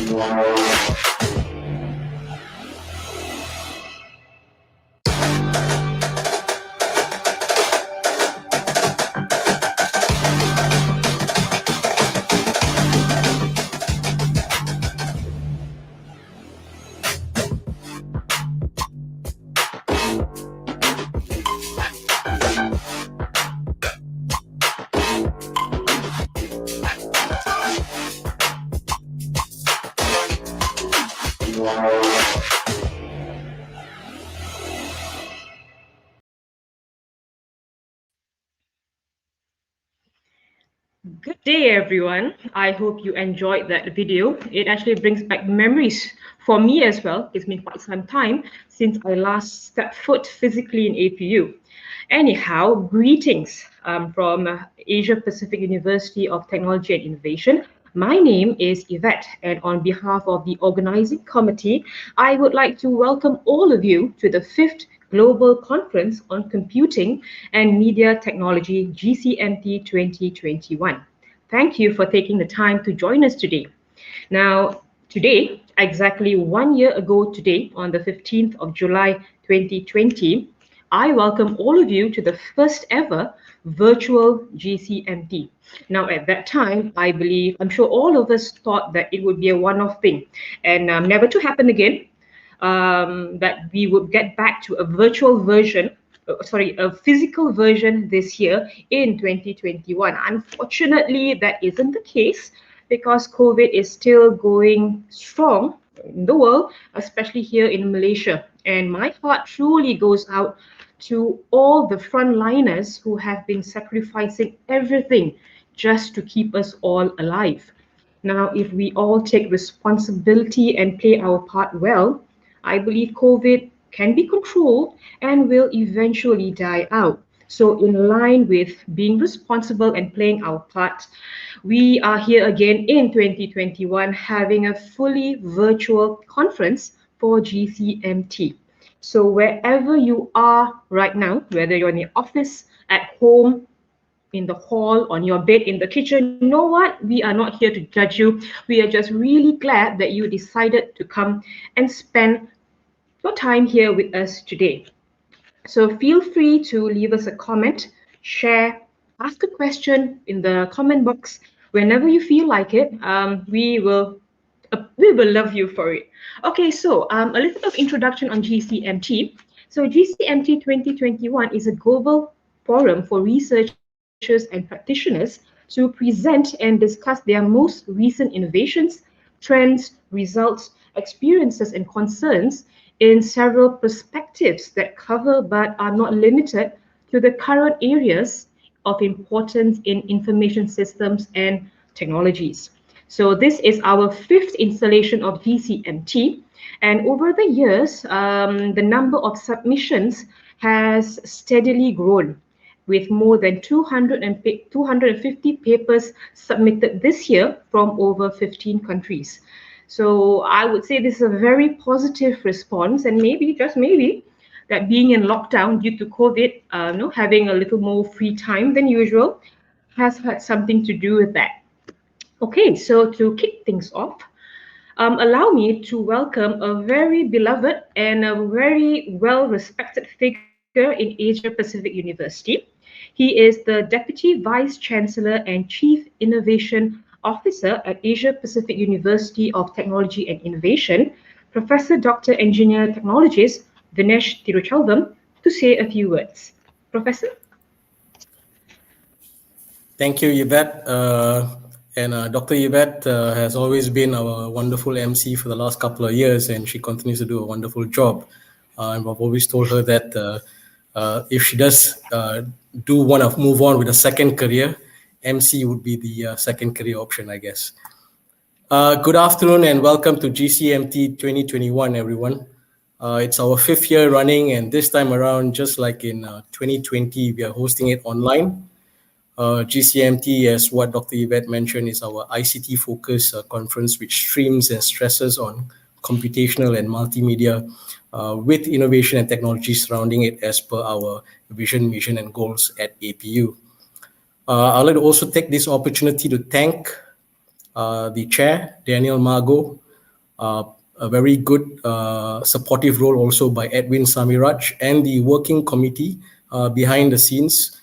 Good day, everyone. I hope you enjoyed that video. It actually brings back memories for me as well. It's been quite some time since I last stepped foot physically in APU. Anyhow, greetings from Asia Pacific University of Technology and Innovation. My name is Yvette, and on behalf of the organizing committee, I would like to welcome all of you to the fifth Global Conference on Computing and Media Technology, GCMT 2021. Thank you for taking the time to join us today. Now, today, exactly 1 year ago today, on the 15th of July 2020, I welcome all of you to the first ever virtual GCMT. Now, at that time, I'm sure all of us thought that it would be a one-off thing and never to happen again, that we would get back to a virtual version, a physical version this year in 2021. Unfortunately, that isn't the case because COVID is still going strong in the world, especially here in Malaysia. And my heart truly goes out to all the frontliners who have been sacrificing everything just to keep us all alive. Now, if we all take responsibility and play our part well, I believe COVID can be controlled and will eventually die out. So, in line with being responsible and playing our part, we are here again in 2021 having a fully virtual conference for GCMT. So, wherever you are right now, whether you're in the office, at home, in the hall, on your bed, in the kitchen, you know what? We are not here to judge you. We are just really glad that you decided to come and spend your time here with us today. So feel free to leave us a comment, share, ask a question in the comment box whenever you feel like it. We will love you for it. Okay, so a little bit of introduction on GCMT. So GCMT 2021 is a global forum for researchers and practitioners to present and discuss their most recent innovations, trends, results, experiences, and concerns in several perspectives that cover but are not limited to the current areas of importance in information systems and technologies. So this is our fifth installation of GCMT, and over the years, the number of submissions has steadily grown, with more than 250 papers submitted this year from over 15 countries. So I would say this is a very positive response, and maybe, just maybe, that being in lockdown due to COVID, having a little more free time than usual, has had something to do with that. Okay, so to kick things off, allow me to welcome a very beloved and a very well-respected figure in Asia Pacific University. He is the Deputy Vice Chancellor and Chief Innovation Officer at Asia Pacific University of Technology and Innovation, Professor Dr. Engineer Technologist Vinesh Tiruchelvam, to say a few words. Professor? Thank you, Yvette. Dr. Yvette has always been our wonderful MC for the last couple of years, and she continues to do a wonderful job. And I've always told her that if she does do want to move on with a second career, MC would be the second career option, I guess. Good afternoon and welcome to GCMT 2021, everyone. It's our fifth year running, and this time around, just like in 2020, we are hosting it online. GCMT, as what Dr. Yvette mentioned, is our ICT-focused conference which streams and stresses on computational and multimedia with innovation and technology surrounding it as per our vision, mission, and goals at APU. I'd like to also take this opportunity to thank the chair, Daniel Margo, a very good supportive role also by Edwin Samiraj and the working committee behind the scenes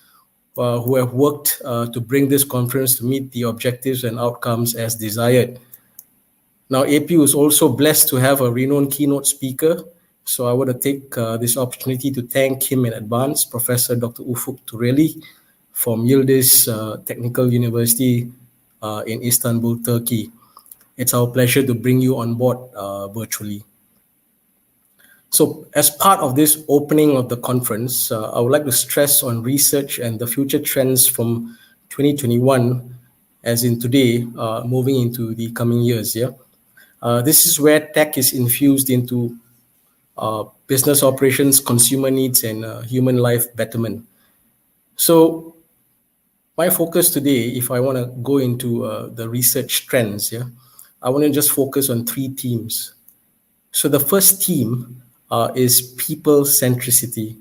who have worked to bring this conference to meet the objectives and outcomes as desired. Now, APU is also blessed to have a renowned keynote speaker. So I want to take this opportunity to thank him in advance, Professor Dr. Ufuk Tureli from Yildiz Technical University in Istanbul, Turkey. It's our pleasure to bring you on board virtually. So as part of this opening of the conference, I would like to stress on research and the future trends from 2021, as in today, moving into the coming years. This is where tech is infused into business operations, consumer needs, and human life betterment. So my focus today, if I want to go into the research trends, I want to just focus on three themes. So the first theme is people centricity.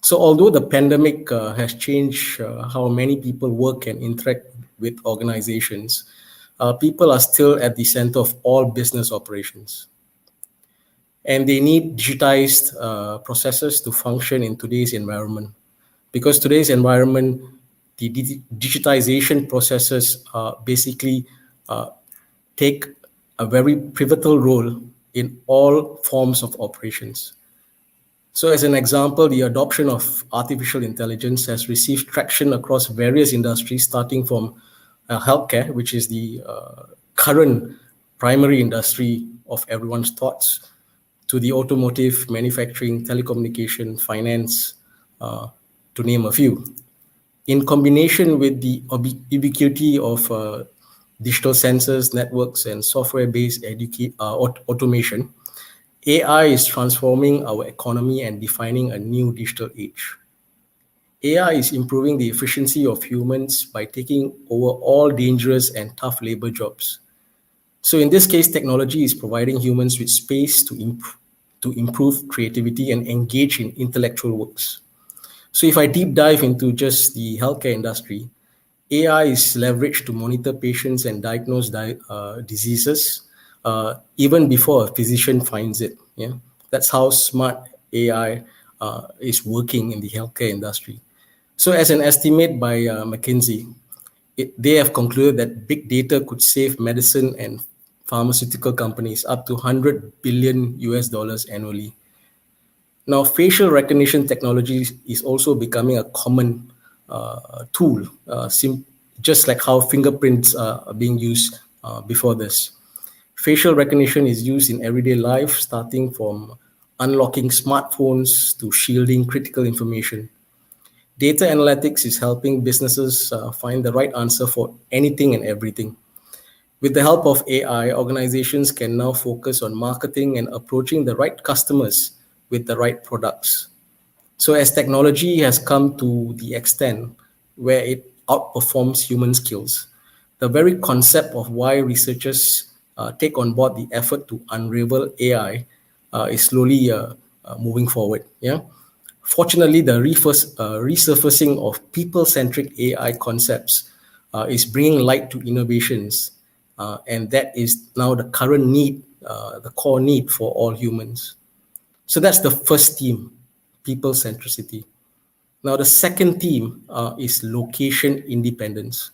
So although the pandemic has changed how many people work and interact with organizations, people are still at the center of all business operations. And they need digitized processes to function in today's environment. Because today's environment, the digitization processes basically take a very pivotal role in all forms of operations. So as an example, the adoption of artificial intelligence has received traction across various industries, starting from healthcare, which is the current primary industry of everyone's thoughts, to the automotive, manufacturing, telecommunication, finance, to name a few. In combination with the ubiquity of digital sensors, networks, and software-based automation, AI is transforming our economy and defining a new digital age. AI is improving the efficiency of humans by taking over all dangerous and tough labor jobs. So in this case, technology is providing humans with space to improve creativity and engage in intellectual works. So if I deep dive into just the healthcare industry, AI is leveraged to monitor patients and diagnose diseases even before a physician finds it. That's how smart AI is working in the healthcare industry. So as an estimate by McKinsey, they have concluded that big data could save medicine and pharmaceutical companies up to $100 billion annually. Now, facial recognition technology is also becoming a common tool, just like how fingerprints are being used before this. Facial recognition is used in everyday life, starting from unlocking smartphones to shielding critical information. Data analytics is helping businesses find the right answer for anything and everything. With the help of AI, organizations can now focus on marketing and approaching the right customers with the right products. So as technology has come to the extent where it outperforms human skills, the very concept of why researchers take on board the effort to unravel AI is slowly moving forward. Fortunately, the resurfacing of people-centric AI concepts is bringing light to innovations, and that is now the current need, the core need for all humans. So that's the first theme, people centricity. Now, the second theme is location independence.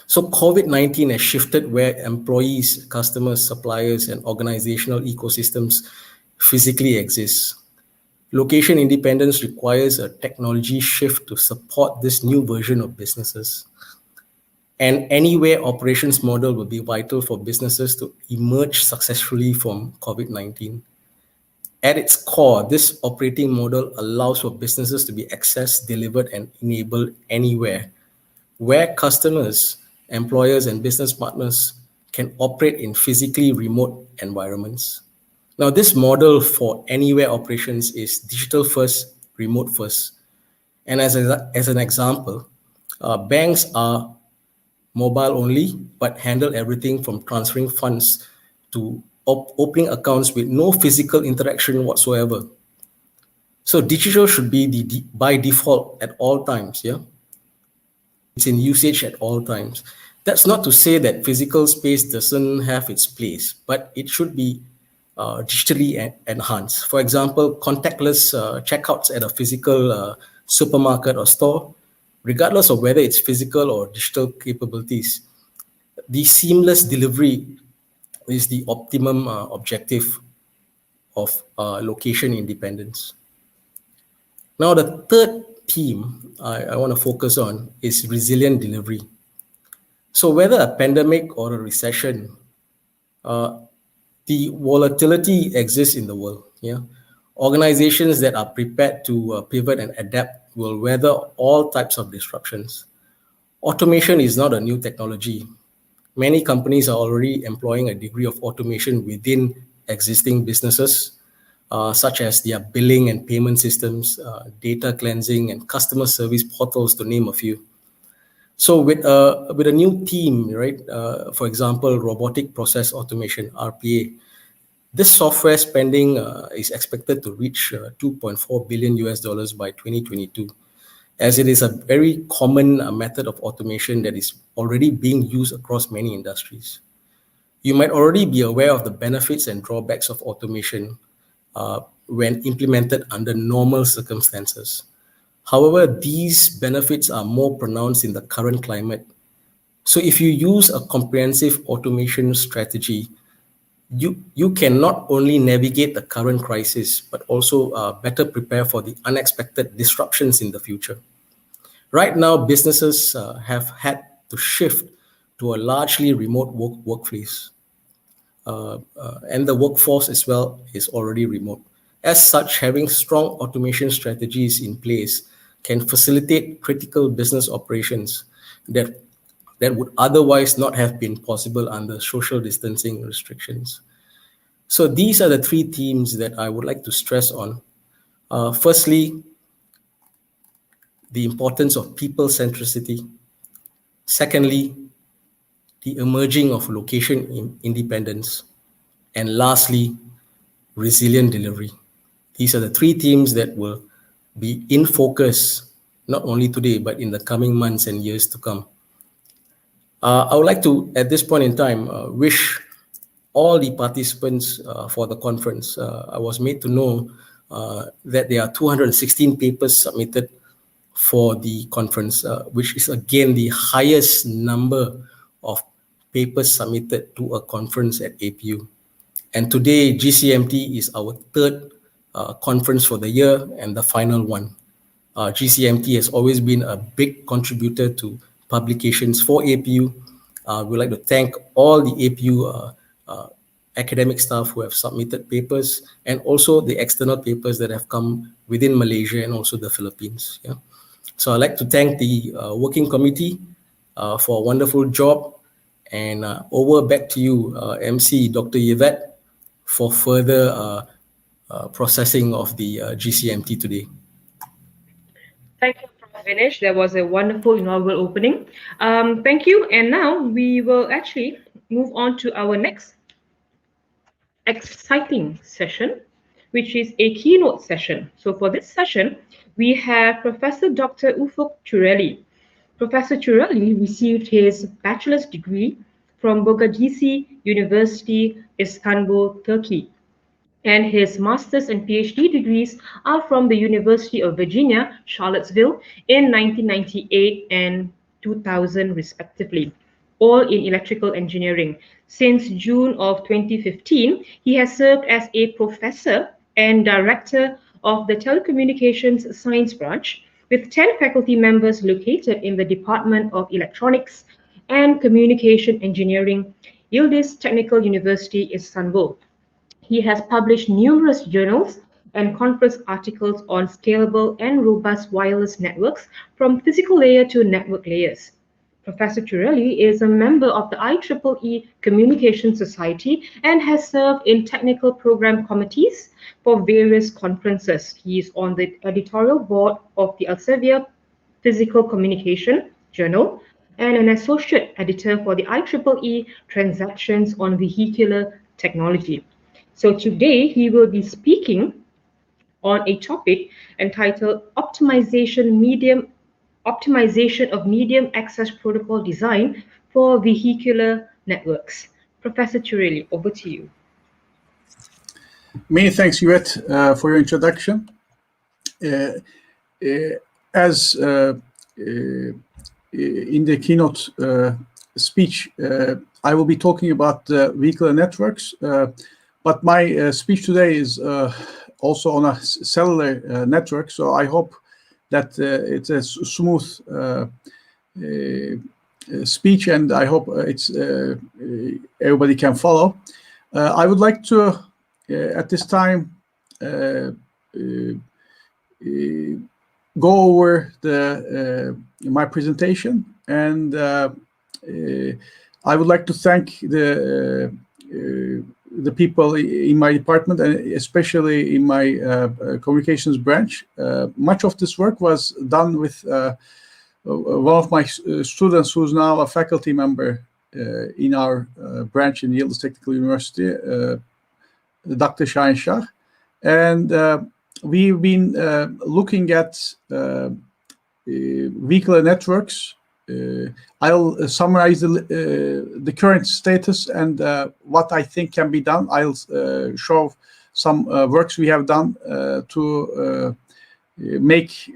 So COVID-19 has shifted where employees, customers, suppliers, and organizational ecosystems physically exist. Location independence requires a technology shift to support this new version of businesses. And anywhere operations model will be vital for businesses to emerge successfully from COVID-19. At its core, this operating model allows for businesses to be accessed, delivered, and enabled anywhere, where customers, employers, and business partners can operate in physically remote environments. Now, this model for anywhere operations is digital first, remote first. And as an example, banks are mobile only, but handle everything from transferring funds to opening accounts with no physical interaction whatsoever. So digital should be by default at all times. It's in usage at all times. That's not to say that physical space doesn't have its place, but it should be digitally enhanced. For example, contactless checkouts at a physical supermarket or store, regardless of whether it's physical or digital capabilities. The seamless delivery is the optimum objective of location independence. Now, the third theme I want to focus on is resilient delivery. So, whether a pandemic or a recession, the volatility exists in the world. Yeah, organizations that are prepared to pivot and adapt will weather all types of disruptions. Automation is not a new technology. Many companies are already employing a degree of automation within existing businesses, such as their billing and payment systems, data cleansing, and customer service portals, to name a few. So with a new team, right? For example, robotic process automation (RPA). This software spending is expected to reach 2.4 billion US dollars by 2022, as it is a very common method of automation that is already being used across many industries. You might already be aware of the benefits and drawbacks of automation when implemented under normal circumstances. However, these benefits are more pronounced in the current climate. So if you use a comprehensive automation strategy, you can not only navigate the current crisis, but also better prepare for the unexpected disruptions in the future. Right now, businesses have had to shift to a largely remote workplace, and the workforce as well is already remote. As such, having strong automation strategies in place can facilitate critical business operations that would otherwise not have been possible under social distancing restrictions. So these are the three themes that I would like to stress on. Firstly, the importance of people centricity. Secondly, the emerging of location independence. And lastly, resilient delivery. These are the three themes that will be in focus, not only today, but in the coming months and years to come. I would like to, at this point in time, wish all the participants for the conference. I was made to know that there are 216 papers submitted for the conference, which is again the highest number of papers submitted to a conference at APU. And today, GCMT is our third conference for the year and the final one. GCMT has always been a big contributor to publications for APU. We'd like to thank all the APU academic staff who have submitted papers, and also the external papers that have come within Malaysia and also the Philippines. Yeah. So I'd like to thank the working committee for a wonderful job. And over back to you, MC Dr. Yvette, for further processing of the GCMT today. Thank you, Prof. Vinesh. That was a wonderful inaugural opening. Thank you. And now we will actually move on to our next exciting session, which is a keynote session. So for this session, we have Professor Dr. Ufuk Chureli. Professor Chureli received his bachelor's degree from Bogazici University, Istanbul, Turkey, and his master's and PhD degrees are from the University of Virginia, Charlottesville in 1998 and 2000 respectively, all in electrical engineering. Since June of 2015, he has served as a professor and director of the Telecommunications Science Branch, with 10 faculty members located in the Department of Electronics and Communication Engineering, Yildiz Technical University, Istanbul. He has published numerous journals and conference articles on scalable and robust wireless networks from physical layer to network layers. Professor Chureli is a member of the IEEE Communication Society and has served in technical program committees for various conferences. He is on the editorial board of the Elsevier Physical Communication Journal and an associate editor for the IEEE Transactions on Vehicular Technology. So today he will be speaking on a topic entitled Optimization of Medium Access Protocol Design for vehicular networks. Professor Chureli, over to you. Many thanks, Yvette, for your introduction. As in the keynote speech, I will be talking about vehicular networks, but my speech today is also on a cellular network, so I hope that it's a smooth speech, and I hope it's everybody can follow. I would like to, at this time, go over my presentation, and I would like to thank the people in my department, and especially in my communications branch. Much of this work was done with one of my students, who's now a faculty member in our branch in Yıldız Technical University, Dr. Şahin Şah, and we've been looking at vehicular networks. I'll summarize the current status and what I think can be done. I'll show some works we have done to make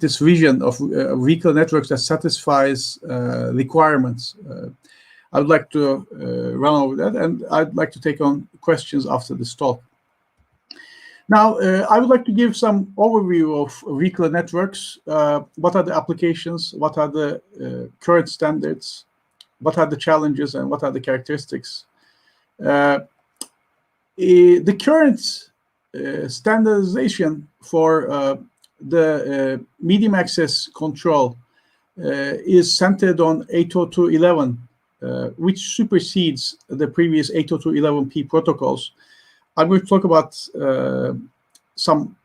this vision of vehicular networks that satisfies requirements. I would like to run over that, and I'd like to take on questions after this talk. Now, I would like to give some overview of vehicular networks. What are the applications? What are the current standards? What are the challenges, and what are the characteristics? The current standardization for the medium access control is centered on 802.11, which supersedes the previous 802.11p protocols. I'm going to talk about some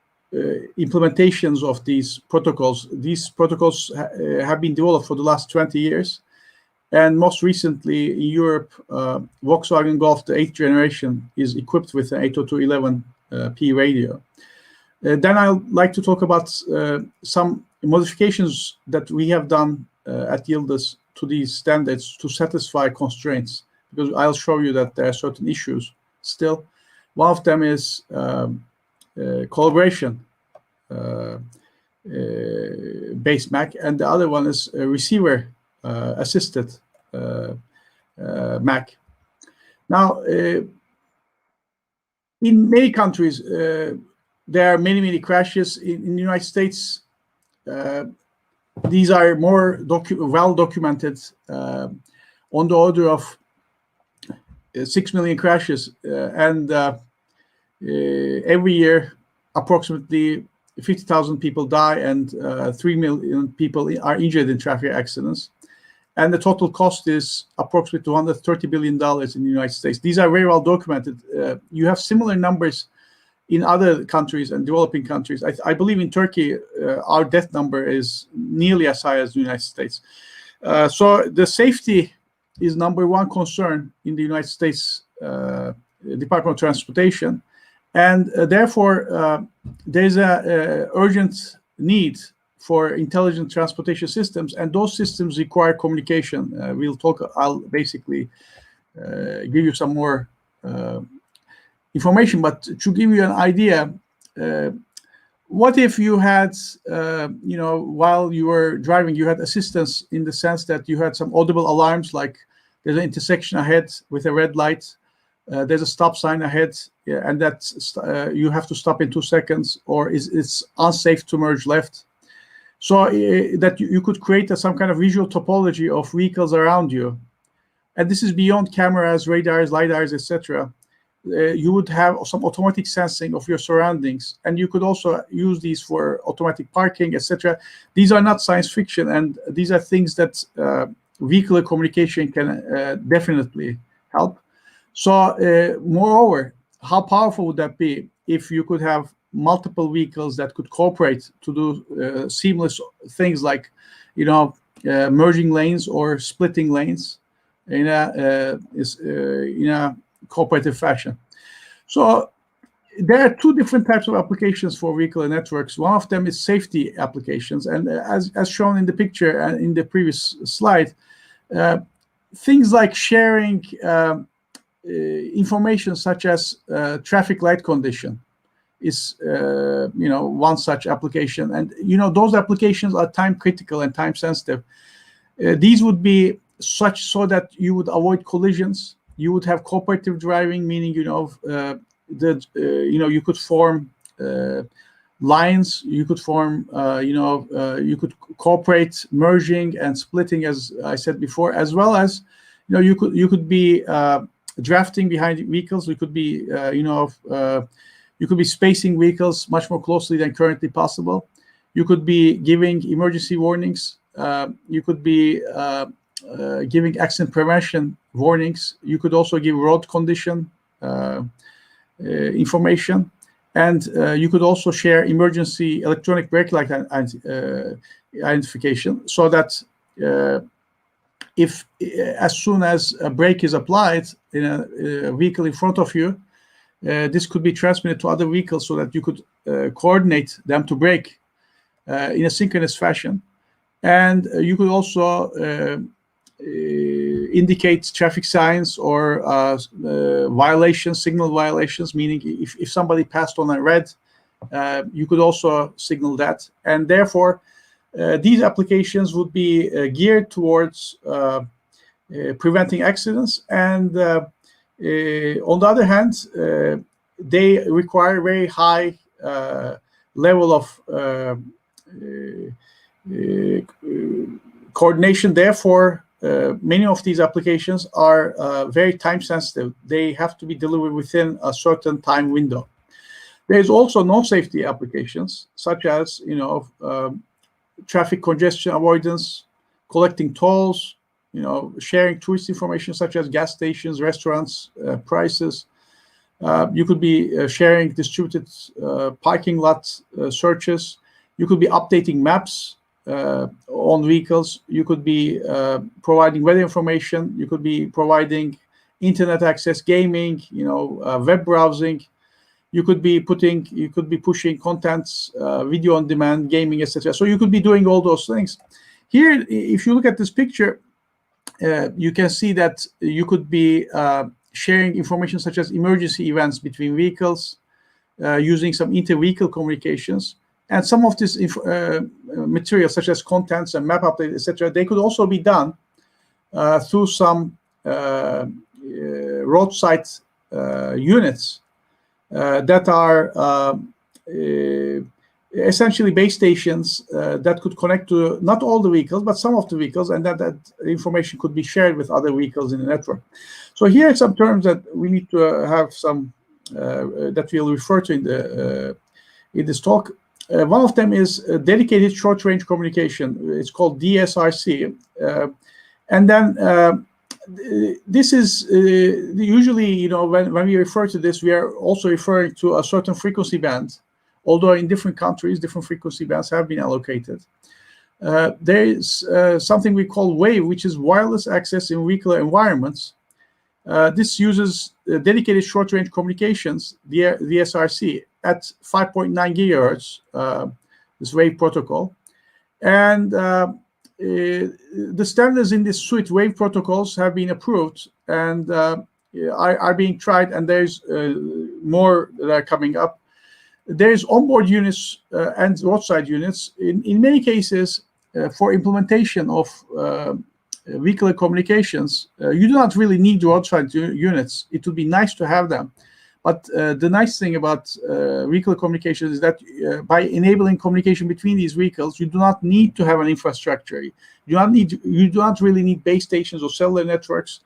implementations of these protocols. These protocols have been developed for the last 20 years. And most recently in Europe, Volkswagen Golf, the 8th generation, is equipped with an 802.11p radio. Then I'd like to talk about some modifications that we have done at Yıldız to these standards to satisfy constraints, because I'll show you that there are certain issues still. One of them is collaboration based MAC, and the other one is receiver assisted MAC. Now, in many countries, there are many crashes. In the United States, these are more well documented, on the order of 6 million crashes, and every year approximately 50,000 people die, and 3 million people are injured in traffic accidents. And the total cost is approximately $230 billion in the United States. These are very well documented. You have similar numbers in other countries and developing countries. I believe in Turkey, our death number is nearly as high as the United States. So the safety is number one concern in the United States Department of Transportation, and therefore there's a urgent need for intelligent transportation systems, and those systems require communication. I'll basically give you some more information, but to give you an idea, what if you had, while you were driving, you had assistance in the sense that you had some audible alarms, like there's an intersection ahead with a red light, there's a stop sign ahead, and that's you have to stop in 2 seconds, or it's unsafe to merge left. So that you could create some kind of visual topology of vehicles around you. And this is beyond cameras, radars, lidars, etc. You would have some automatic sensing of your surroundings, and you could also use these for automatic parking, etc. These are not science fiction, and these are things that vehicular communication can definitely help. So moreover, how powerful would that be if you could have multiple vehicles that could cooperate to do seamless things like, merging lanes or splitting lanes in a cooperative fashion. So there are two different types of applications for vehicular networks. One of them is safety applications, and as shown in the picture and in the previous slide, things like sharing information such as traffic light condition is one such application, and those applications are time critical and time sensitive. These would be such so that you would avoid collisions. You would have cooperative driving, meaning you could form lines. You could form you could cooperate merging and splitting, as I said before, as well as you could be drafting behind vehicles. You could be you could be spacing vehicles much more closely than currently possible. You could be giving emergency warnings. You could be giving accident prevention warnings. You could also give road condition information, and you could also share emergency electronic brake light identification, so that if as soon as a brake is applied in a vehicle in front of you, this could be transmitted to other vehicles so that you could coordinate them to brake in a synchronous fashion. And you could also indicate traffic signs or violations, signal violations, meaning if somebody passed on a red, you could also signal that. And therefore, these applications would be geared towards preventing accidents. And on the other hand, they require very high level of coordination. Therefore, many of these applications are very time sensitive. They have to be delivered within a certain time window. There's also non-safety applications, such as traffic congestion avoidance, collecting tolls, sharing tourist information such as gas stations, restaurants, prices. You could be sharing distributed parking lot searches. You could be updating maps on vehicles. You could be providing weather information. You could be providing internet access, gaming, web browsing. You could be pushing contents, video on demand, gaming, etc. So you could be doing all those things. Here, if you look at this picture, you can see that you could be sharing information such as emergency events between vehicles, using some inter-vehicle communications. And some of this material, such as contents and map updates, etc., they could also be done through some roadside units that are essentially base stations that could connect to not all the vehicles, but some of the vehicles, and that information could be shared with other vehicles in the network. So here are some terms that we need to have some that we'll refer to in this talk. One of them is dedicated short-range communication. It's called DSRC, and then this is usually, when we refer to this, we are also referring to a certain frequency band. Although in different countries, different frequency bands have been allocated. There is something we call WAVE, which is wireless access in vehicular environments. This uses dedicated short-range communications, the SRC, at 5.9 gigahertz, this WAVE protocol. And the standards in this suite, WAVE protocols, have been approved and are being tried, and there's more that are coming up. There's onboard units and roadside units. In many cases, for implementation of vehicular communications, you do not really need roadside units. It would be nice to have them. But the nice thing about vehicular communications is that by enabling communication between these vehicles, you do not need to have an infrastructure. You do not really need base stations or cellular networks.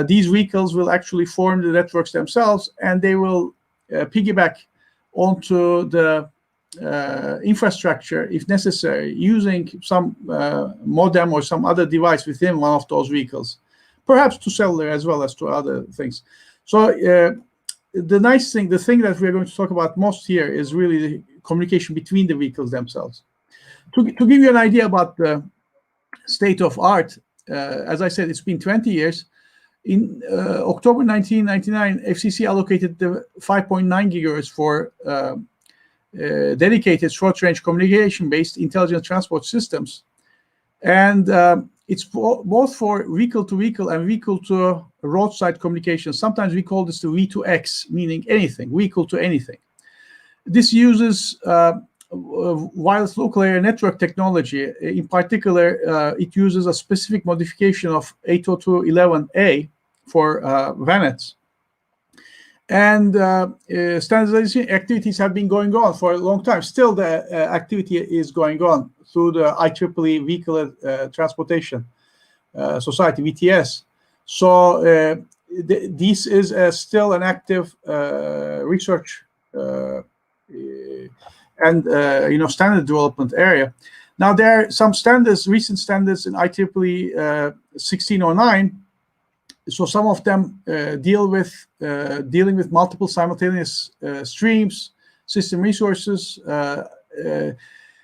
These vehicles will actually form the networks themselves, and they will piggyback onto the infrastructure if necessary, using some modem or some other device within one of those vehicles, perhaps to cellular as well as to other things. So the nice thing, the thing that we're going to talk about most here is really the communication between the vehicles themselves. To give you an idea about the state of art, as I said, it's been 20 years. In October 1999, FCC allocated the 5.9 gigahertz for dedicated short-range communication-based intelligent transport systems. And it's both for vehicle-to-vehicle and vehicle-to-roadside communication. Sometimes we call this the V2X, meaning anything, vehicle to anything. This uses wireless local area network technology. In particular, it uses a specific modification of 802.11a for VANETs. And standardization activities have been going on for a long time. Still, the activity is going on through the IEEE Vehicular Transportation Society, VTS. So this is still an active research and standard development area. Now there are some standards, recent standards in IEEE 1609. So some of them dealing with multiple simultaneous streams, system resources.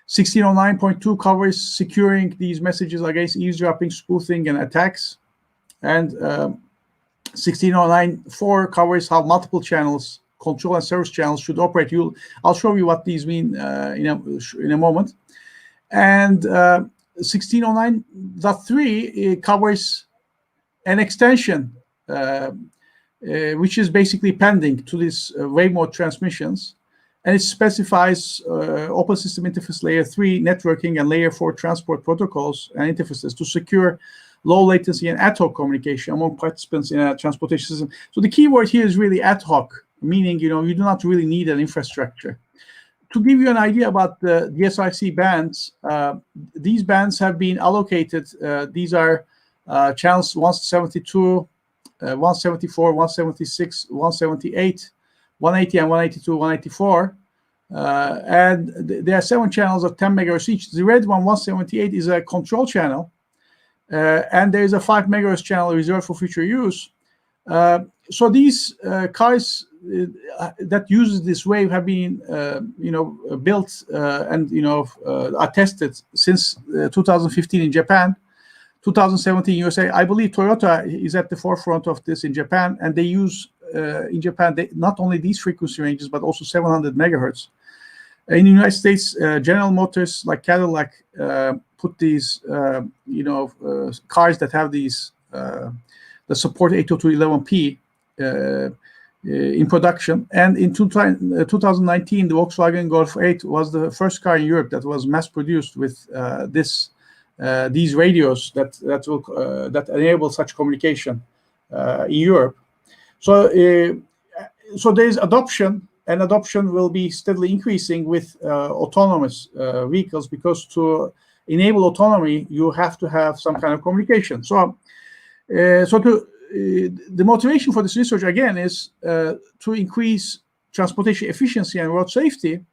1609.2 covers securing these messages against eavesdropping, spoofing, and attacks. And 1609.4 covers how multiple channels, control and service channels should operate. I'll show you what these mean in a moment. And 1609.3 covers an extension, which is basically pending to these wave mode transmissions. And it specifies open system interface layer 3 networking and layer 4 transport protocols and interfaces to secure low latency and ad hoc communication among participants in a transportation system. So the key word here is really ad hoc, meaning you do not really need an infrastructure. To give you an idea about the DSRC bands, these bands have been allocated. These are channels 172, 174, 176, 178, 180, and 182, 184. And there are 7 channels of 10 megahertz each. The red one, 178, is a control channel. And there is a 5 megahertz channel reserved for future use. So these cars that uses this wave have been, built and are tested since 2015 in Japan, 2017 USA. I believe Toyota is at the forefront of this in Japan, and they use in Japan not only these frequency ranges but also 700 megahertz. In the United States, General Motors, like Cadillac, put these cars that have these that support 802.11p in production. And in 2019, the Volkswagen Golf 8 was the first car in Europe that was mass produced with these radios that enable such communication in Europe. So there is adoption, and adoption will be steadily increasing with autonomous vehicles, because to enable autonomy, you have to have some kind of communication. So the motivation for this research, again, is to increase transportation efficiency and road safety.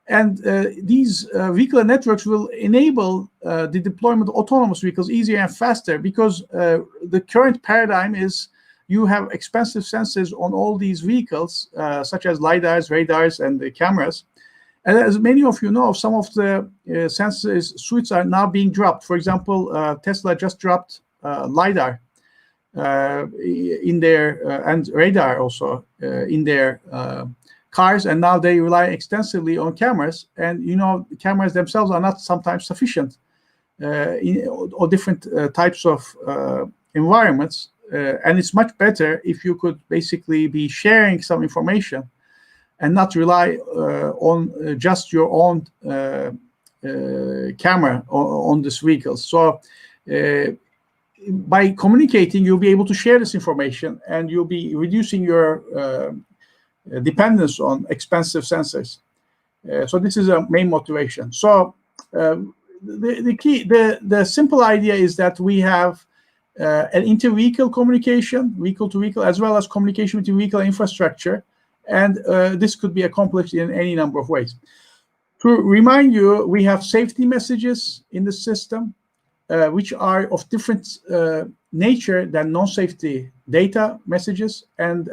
And these vehicular networks will enable the deployment of autonomous vehicles easier and faster, because the current paradigm is you have expensive sensors on all these vehicles, such as LiDARs, radars, and the cameras. And as many of you know, some of the sensors suites are now being dropped. For example, Tesla just dropped LiDAR in their and radar also in their cars, and now they rely extensively on cameras. And the cameras themselves are not sometimes sufficient or different types of environments. And it's much better if you could basically be sharing some information and not rely on just your own camera on this vehicle. So by communicating, you'll be able to share this information, and you'll be reducing your dependence on expensive sensors. So this is a main motivation. So the simple idea is that we have an inter-vehicle communication, vehicle to vehicle, as well as communication between vehicle infrastructure. And this could be accomplished in any number of ways. To remind you, we have safety messages in the system, which are of different nature than non-safety data messages. And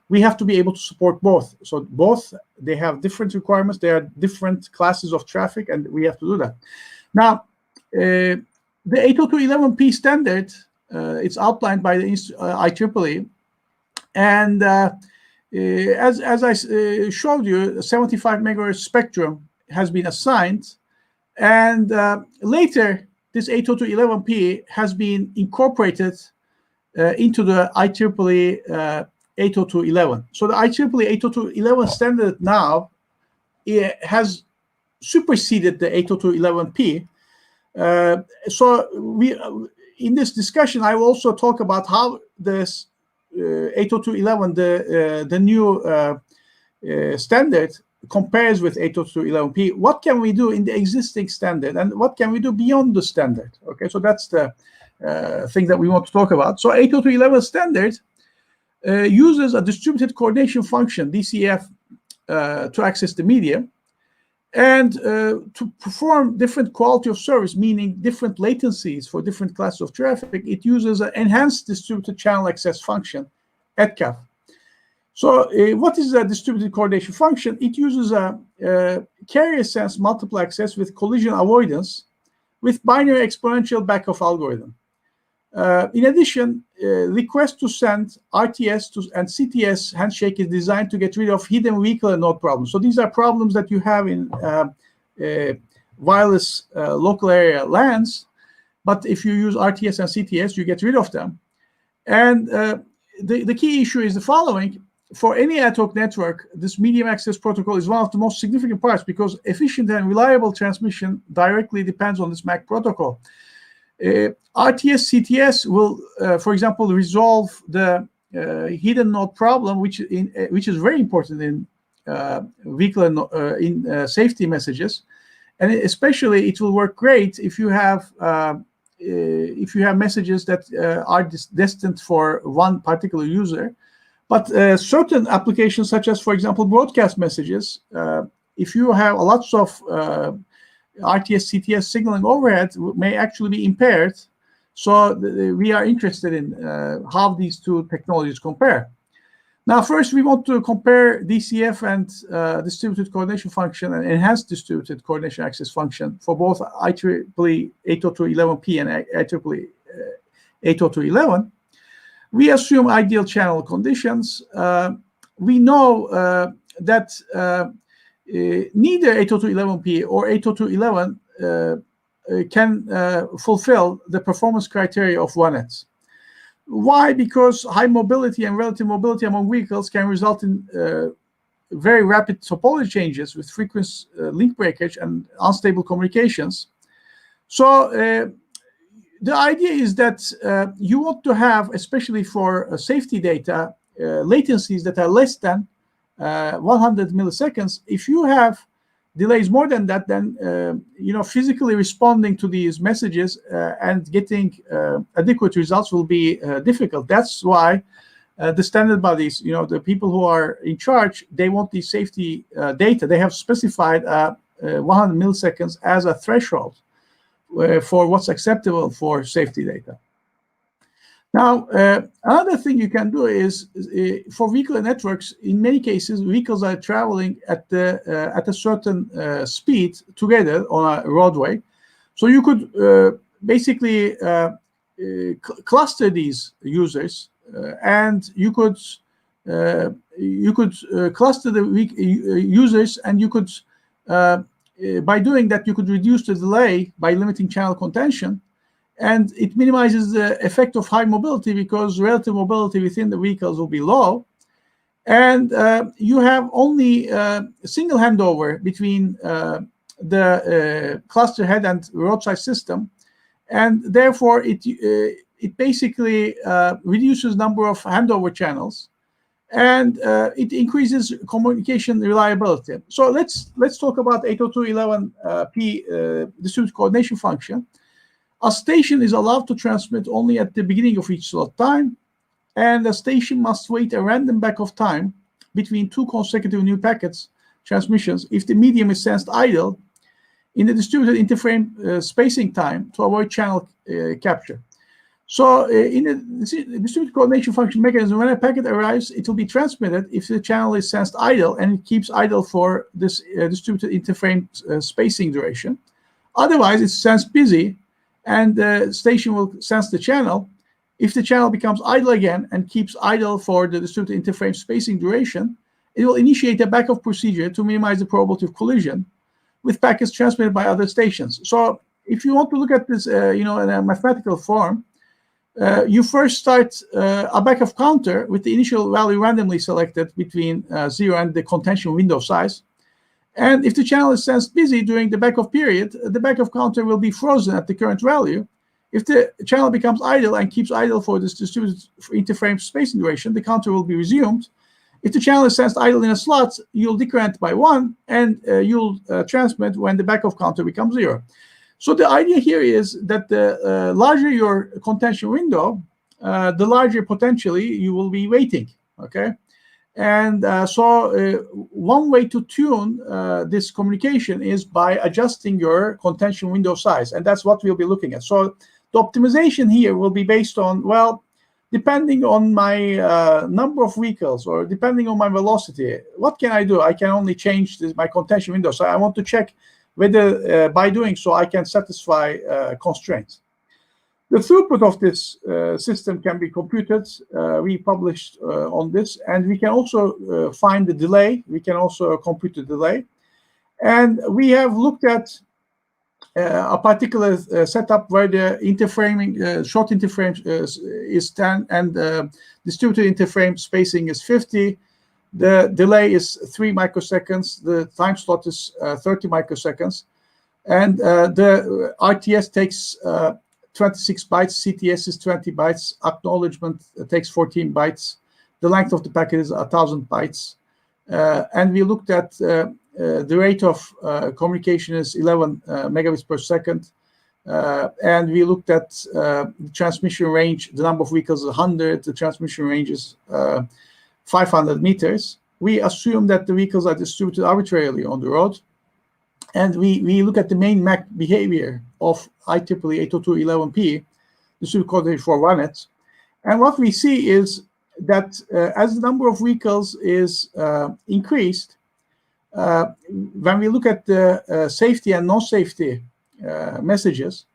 we have to be able to support both. So both, they have different requirements. There are different classes of traffic, and we have to do that. Now, the 802.11p standard It's outlined by the IEEE. And as I showed you, 75 megahertz spectrum has been assigned. And later, this 802.11p has been incorporated into the IEEE 802.11. So the IEEE 802.11 standard now has superseded the 802.11p. So in this discussion, I will also talk about how this 802.11, the new standard, compares with 802.11p. What can we do in the existing standard, and what can we do beyond the standard? Okay, so that's the thing that we want to talk about. So 802.11 standard uses a distributed coordination function, DCF, to access the media. And to perform different quality of service, meaning different latencies for different classes of traffic, it uses an enhanced distributed channel access function, EDCAF. So what is a distributed coordination function? It uses a carrier sense multiple access with collision avoidance with binary exponential backoff algorithm. In addition, request to send RTS and CTS handshake is designed to get rid of hidden vehicular node problems. So these are problems that you have in wireless local area LANs. But if you use RTS and CTS, you get rid of them. And the key issue is the following. For any ad hoc network, this medium access protocol is one of the most significant parts because efficient and reliable transmission directly depends on this MAC protocol. RTS CTS will, for example, resolve the hidden node problem, which is very important in vehicular safety messages, and especially it will work great if you have messages that are destined for one particular user. But certain applications, such as, for example, broadcast messages, if you have lots of RTS, CTS signaling overhead, may actually be impaired. So we are interested in how these two technologies compare. Now, first, we want to compare DCF and distributed coordination function and enhanced distributed coordination access function for both IEEE 802.11p and IEEE 802.11. We assume ideal channel conditions. We know that neither 802.11p or 802.11 can fulfill the performance criteria of 1X. Why? Because high mobility and relative mobility among vehicles can result in very rapid topology changes with frequent link breakage and unstable communications. So the idea is that you want to have, especially for safety data, latencies that are less than 100 milliseconds. If you have delays more than that, then physically responding to these messages and getting adequate results will be difficult. That's why the standard bodies, the people who are in charge, they want the safety data. They have specified 100 milliseconds as a threshold for what's acceptable for safety data. Now, another thing you can do is for vehicular networks. In many cases, vehicles are traveling at a certain speed together on a roadway. So you could basically cluster these users, and you could cluster the users, and you could by doing that, you could reduce the delay by limiting channel contention, and it minimizes the effect of high mobility because relative mobility within the vehicles will be low, and you have only a single handover between the cluster head and roadside system, and therefore it basically reduces number of handover channels, and it increases communication reliability. So let's talk about 802.11p distributed coordination function. A station is allowed to transmit only at the beginning of each slot time, and the station must wait a random back of time between two consecutive new packets transmissions if the medium is sensed idle in the distributed interframe spacing time to avoid channel capture. So in the distributed coordination function mechanism, when a packet arrives, it will be transmitted if the channel is sensed idle, and it keeps idle for this distributed interframe spacing duration. Otherwise, it's sensed busy, and the station will sense the channel, If the channel becomes idle again and keeps idle for the distributed interframe spacing duration, it will initiate a backup procedure to minimize the probability of collision with packets transmitted by other stations. So if you want to look at this, in a mathematical form, you first start a backup counter with the initial value randomly selected between 0 and the contention window size. And if the channel is sensed busy during the backup period, the backup counter will be frozen at the current value. If the channel becomes idle and keeps idle for this distributed interframe spacing duration, the counter will be resumed. If the channel is sensed idle in a slot, you'll decrement by 1, and you'll transmit when the backup counter becomes 0. So the idea here is that the larger your contention window, the larger potentially you will be waiting, okay? And so one way to tune this communication is by adjusting your contention window size, and that's what we'll be looking at. So the optimization here will be based on, well, depending on my number of vehicles or depending on my velocity, what can I do? I can only change my contention window. So I want to check whether by doing so I can satisfy constraints. The throughput of this system can be computed. We published on this, and we can also find the delay. We can also compute the delay. And we have looked at a particular setup where the interframing, short interframe is 10 and distributed interframe spacing is 50. The delay is 3 microseconds. The time slot is 30 microseconds. And the RTS takes 26 bytes. CTS is 20 bytes. Acknowledgement takes 14 bytes. The length of the packet is 1,000 bytes. And we looked at the rate of communication is 11 megabits per second. And we looked at the transmission range. The number of vehicles is 100. The transmission range is 500 meters. We assume that the vehicles are distributed arbitrarily on the road. And we look at the main MAC behavior of IEEE 802.11p, distributed coordinate for RANET. And what we see is that as the number of vehicles is increased, when we look at the safety and non-safety messages,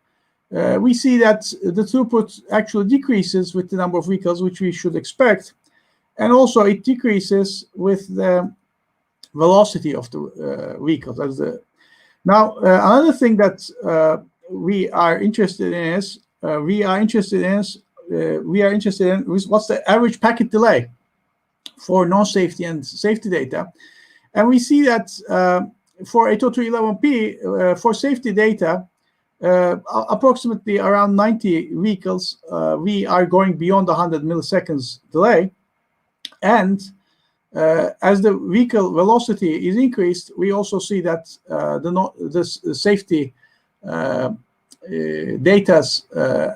we see that the throughput actually decreases with the number of vehicles, which we should expect. And also it decreases with the velocity of the vehicles. Now, another thing that we are interested in is what's the average packet delay for non-safety and safety data. And we see that for 802.11p, for safety data, approximately around 90 vehicles, we are going beyond 100 milliseconds delay. And as the vehicle velocity is increased, we also see that the safety data's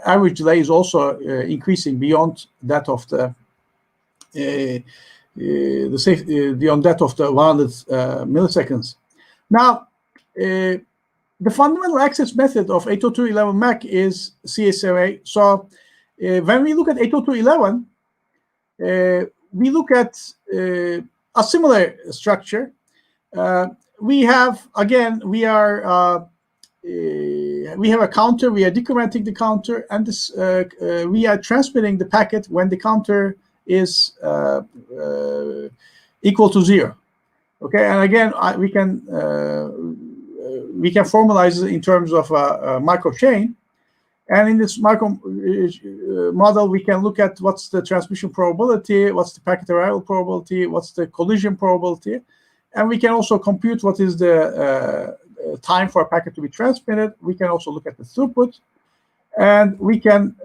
average delay is also increasing beyond that of the beyond that of the 100 milliseconds. Now, the fundamental access method of 802.11 MAC is CSMA. So when we look at 802.11, we look at a similar structure. We have, again, we have a counter. We are decrementing the counter, and this we are transmitting the packet when the counter is equal to 0. Okay, and again, we can formalize it in terms of a micro chain. And in this micro model, we can look at what's the transmission probability, what's the packet arrival probability, what's the collision probability. And we can also compute what is the time for a packet to be transmitted. We can also look at the throughput. And we can,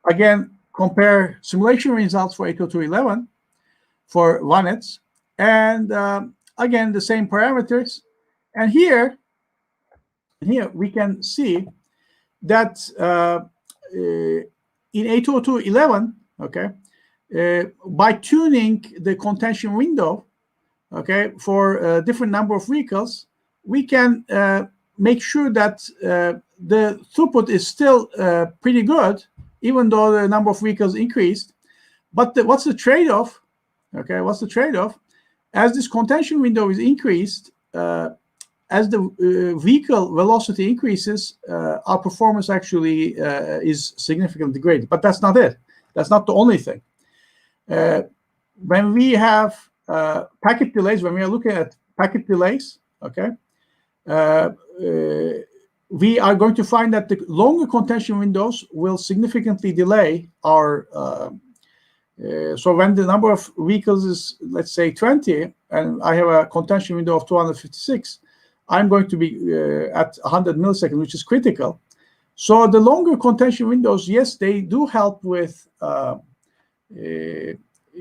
again, compare simulation results for 802.11 for VANETs. And again, the same parameters. And here we can see that in 802.11, okay, by tuning the contention window, okay, for a different number of vehicles, we can make sure that the throughput is still pretty good, even though the number of vehicles increased. But what's the trade-off? Okay, what's the trade-off? As this contention window is increased, as the vehicle velocity increases, our performance actually is significantly degraded. But that's not it. That's not the only thing. When we have packet delays, when we are looking at packet delays, okay, we are going to find that the longer contention windows will significantly delay our. So when the number of vehicles is, let's say, 20, and I have a contention window of 256, I'm going to be at 100 milliseconds, which is critical. So the longer contention windows, yes, they do help with the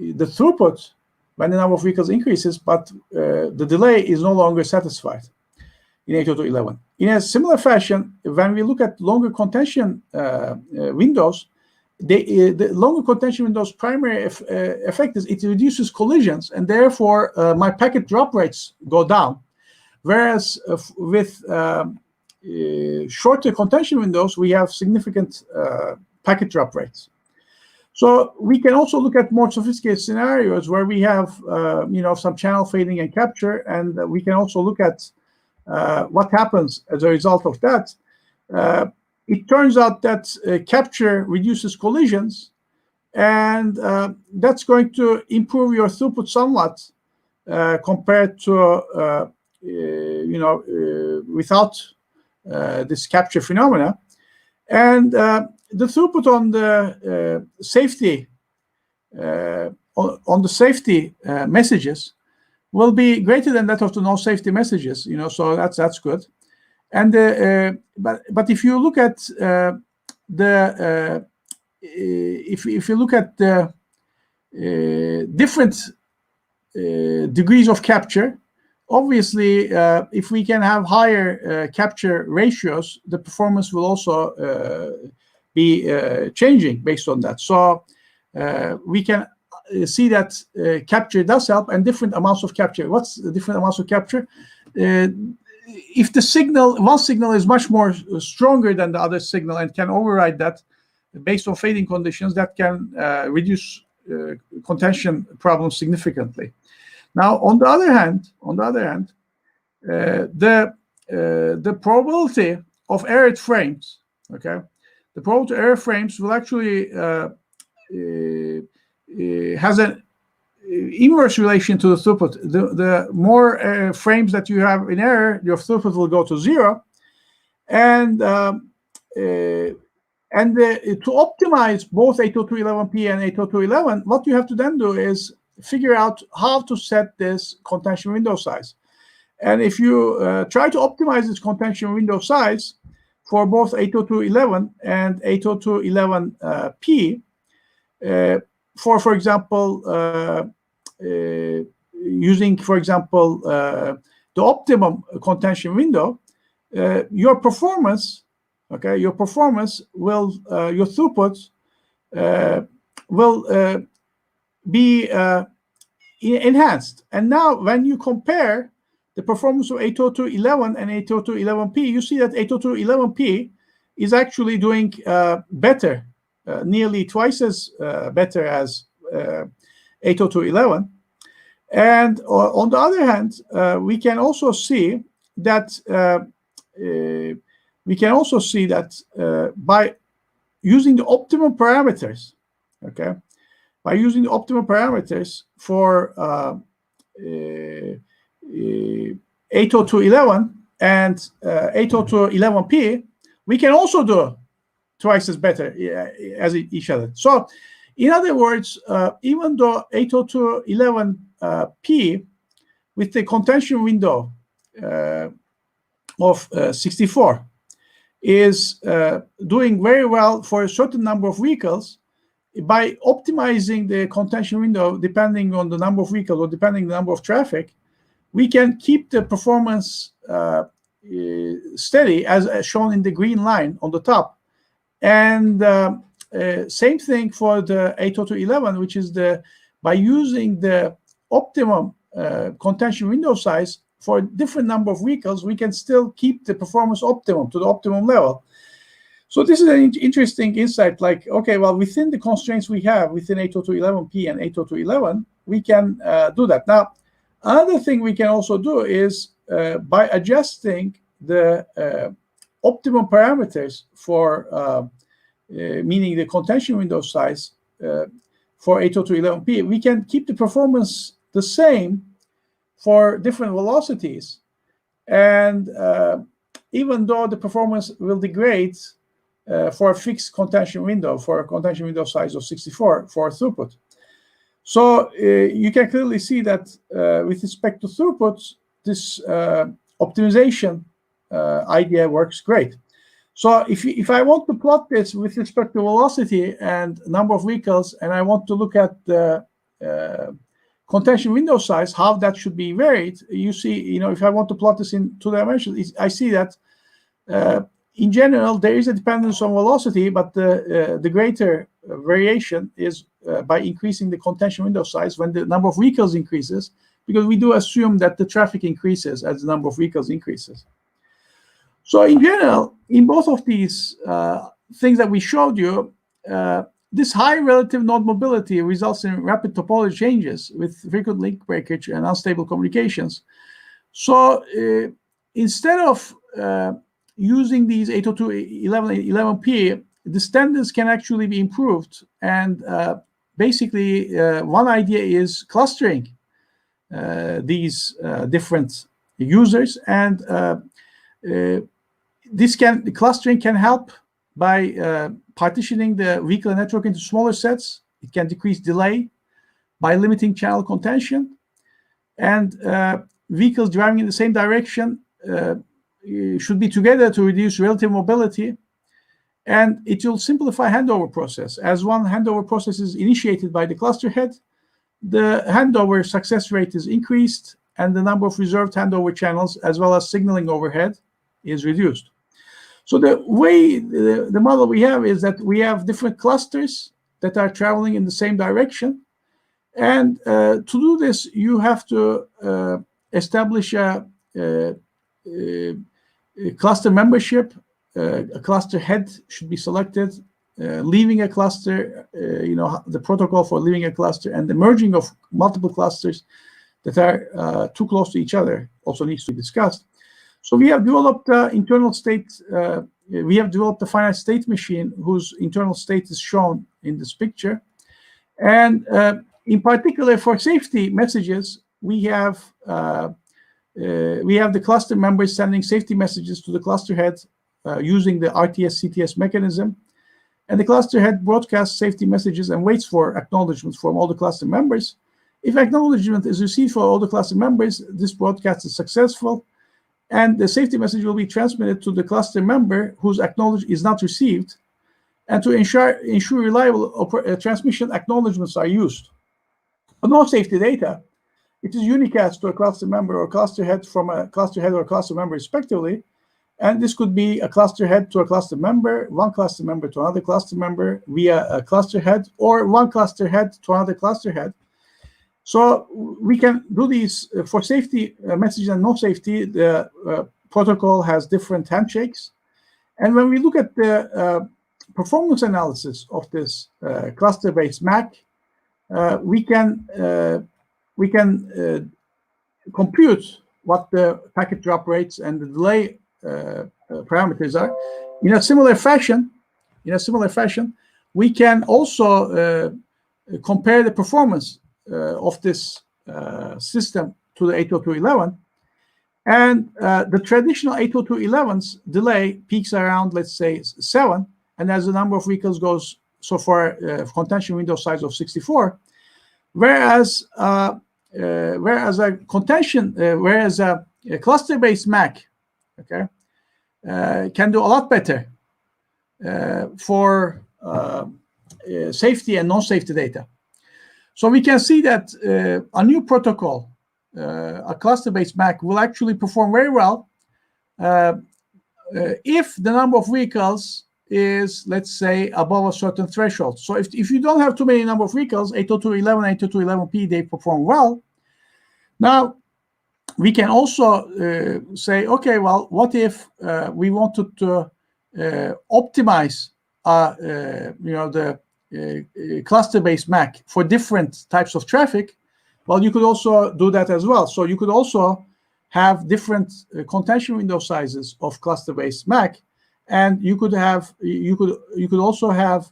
throughput when the number of vehicles increases, but the delay is no longer satisfied in 802.11. In a similar fashion, when we look at longer contention windows, the longer contention window's primary effect is it reduces collisions, and therefore my packet drop rates go down. Whereas with shorter contention windows, we have significant packet drop rates. So we can also look at more sophisticated scenarios where we have some channel fading and capture, and we can also look at what happens as a result of that. It turns out that capture reduces collisions, and that's going to improve your throughput somewhat compared to without this capture phenomena. And the throughput on the safety messages will be greater than that of the no safety messages. So that's good. And but if you look at if you look at the different degrees of capture, obviously, if we can have higher capture ratios, the performance will also be changing based on that. So we can see that capture does help, and different amounts of capture. What's the different amounts of capture? If the one signal is much more stronger than the other signal and can override that based on fading conditions, that can reduce contention problems significantly. Now, on the other hand, the probability of errored frames, okay, the probability of error frames will actually has an inverse relation to the throughput. The more frames that you have in error, your throughput will go to 0. And to optimize both 802.11p and 802.11, what you have to then do is figure out how to set this contention window size. And if you try to optimize this contention window size for both 802.11 and 802.11p, for example, using, for example, the optimum contention window, your performance will, your throughput will be enhanced. And now when you compare the performance of 802.11 and 802.11p, you see that 802.11p is actually doing better, nearly twice as better as 802.11. And on the other hand, we can also see that by using the optimum parameters, okay, by using the optimum parameters for 802.11 and 802.11p, we can also do twice as better as each other. So, in other words, even though 802.11p with the contention window of 64 is doing very well for a certain number of vehicles, by optimizing the contention window depending on the number of vehicles or depending on the number of traffic, we can keep the performance steady as shown in the green line on the top. And same thing for the 802.11, which is by using the optimum contention window size for a different number of vehicles, we can still keep the performance optimum to the optimum level. So this is an interesting insight, like, okay, well, within the constraints we have within 802.11p and 802.11, we can do that. Now, Another thing we can also do is by adjusting the optimum parameters for meaning the contention window size for 802.11p, we can keep the performance the same for different velocities. And even though the performance will degrade for a fixed contention window, for a contention window size of 64 for throughput. So you can clearly see that with respect to throughput, this optimization idea works great. So if I want to plot this with respect to velocity and number of vehicles, and I want to look at the contention window size, how that should be varied, you see, if I want to plot this in 2 dimensions, I see that in general, there is a dependence on velocity, but the greater variation is by increasing the contention window size when the number of vehicles increases, because we do assume that the traffic increases as the number of vehicles increases. So in general, in both of these things that we showed you, this high relative node mobility results in rapid topology changes with frequent link breakage and unstable communications. So instead of using these 802.11p, the standards can actually be improved. And basically, one idea is clustering these different users. And the clustering can help by partitioning the vehicular network into smaller sets. It can decrease delay by limiting channel contention. And vehicles driving in the same direction should be together to reduce relative mobility. And it will simplify handover process. As one handover process is initiated by the cluster head, the handover success rate is increased, and the number of reserved handover channels, as well as signaling overhead, is reduced. So the way the model we have is that we have different clusters that are traveling in the same direction. And to do this, you have to establish a cluster membership. A cluster head should be selected, leaving a cluster, the protocol for leaving a cluster, and the merging of multiple clusters that are too close to each other also needs to be discussed. So we have developed internal state. We have developed a finite state machine whose internal state is shown in this picture. And in particular, for safety messages, we have the cluster members sending safety messages to the cluster head using the RTS-CTS mechanism. And the cluster head broadcasts safety messages and waits for acknowledgement from all the cluster members. If acknowledgement is received for all the cluster members, this broadcast is successful, and the safety message will be transmitted to the cluster member whose acknowledgement is not received. And to ensure reliable transmission, acknowledgements are used. For no safety data, it is unicast to a cluster member or cluster head from a cluster head or cluster member respectively. And this could be a cluster head to a cluster member, one cluster member to another cluster member via a cluster head, or one cluster head to another cluster head. So we can do these for safety messages and no safety. The protocol has different handshakes. And when we look at the performance analysis of this cluster-based MAC, we can compute what the packet drop rates and the delay parameters are. In a similar fashion, we can also compare the performance of this system to the 802.11. And the traditional 802.11's delay peaks around, let's say, 7. And as the number of vehicles goes, so for contention window size of 64, whereas a cluster-based MAC, okay, can do a lot better for safety and non-safety data. So we can see that a new protocol, a cluster-based MAC, will actually perform very well if the number of vehicles is, let's say, above a certain threshold. So if you don't have too many number of vehicles, 802.11 and 802.11p, they perform well. Now, we can also say, okay, well, what if we wanted to optimize the cluster-based MAC for different types of traffic? Well, you could also do that as well. So you could also have different contention window sizes of cluster-based MAC, and you could also have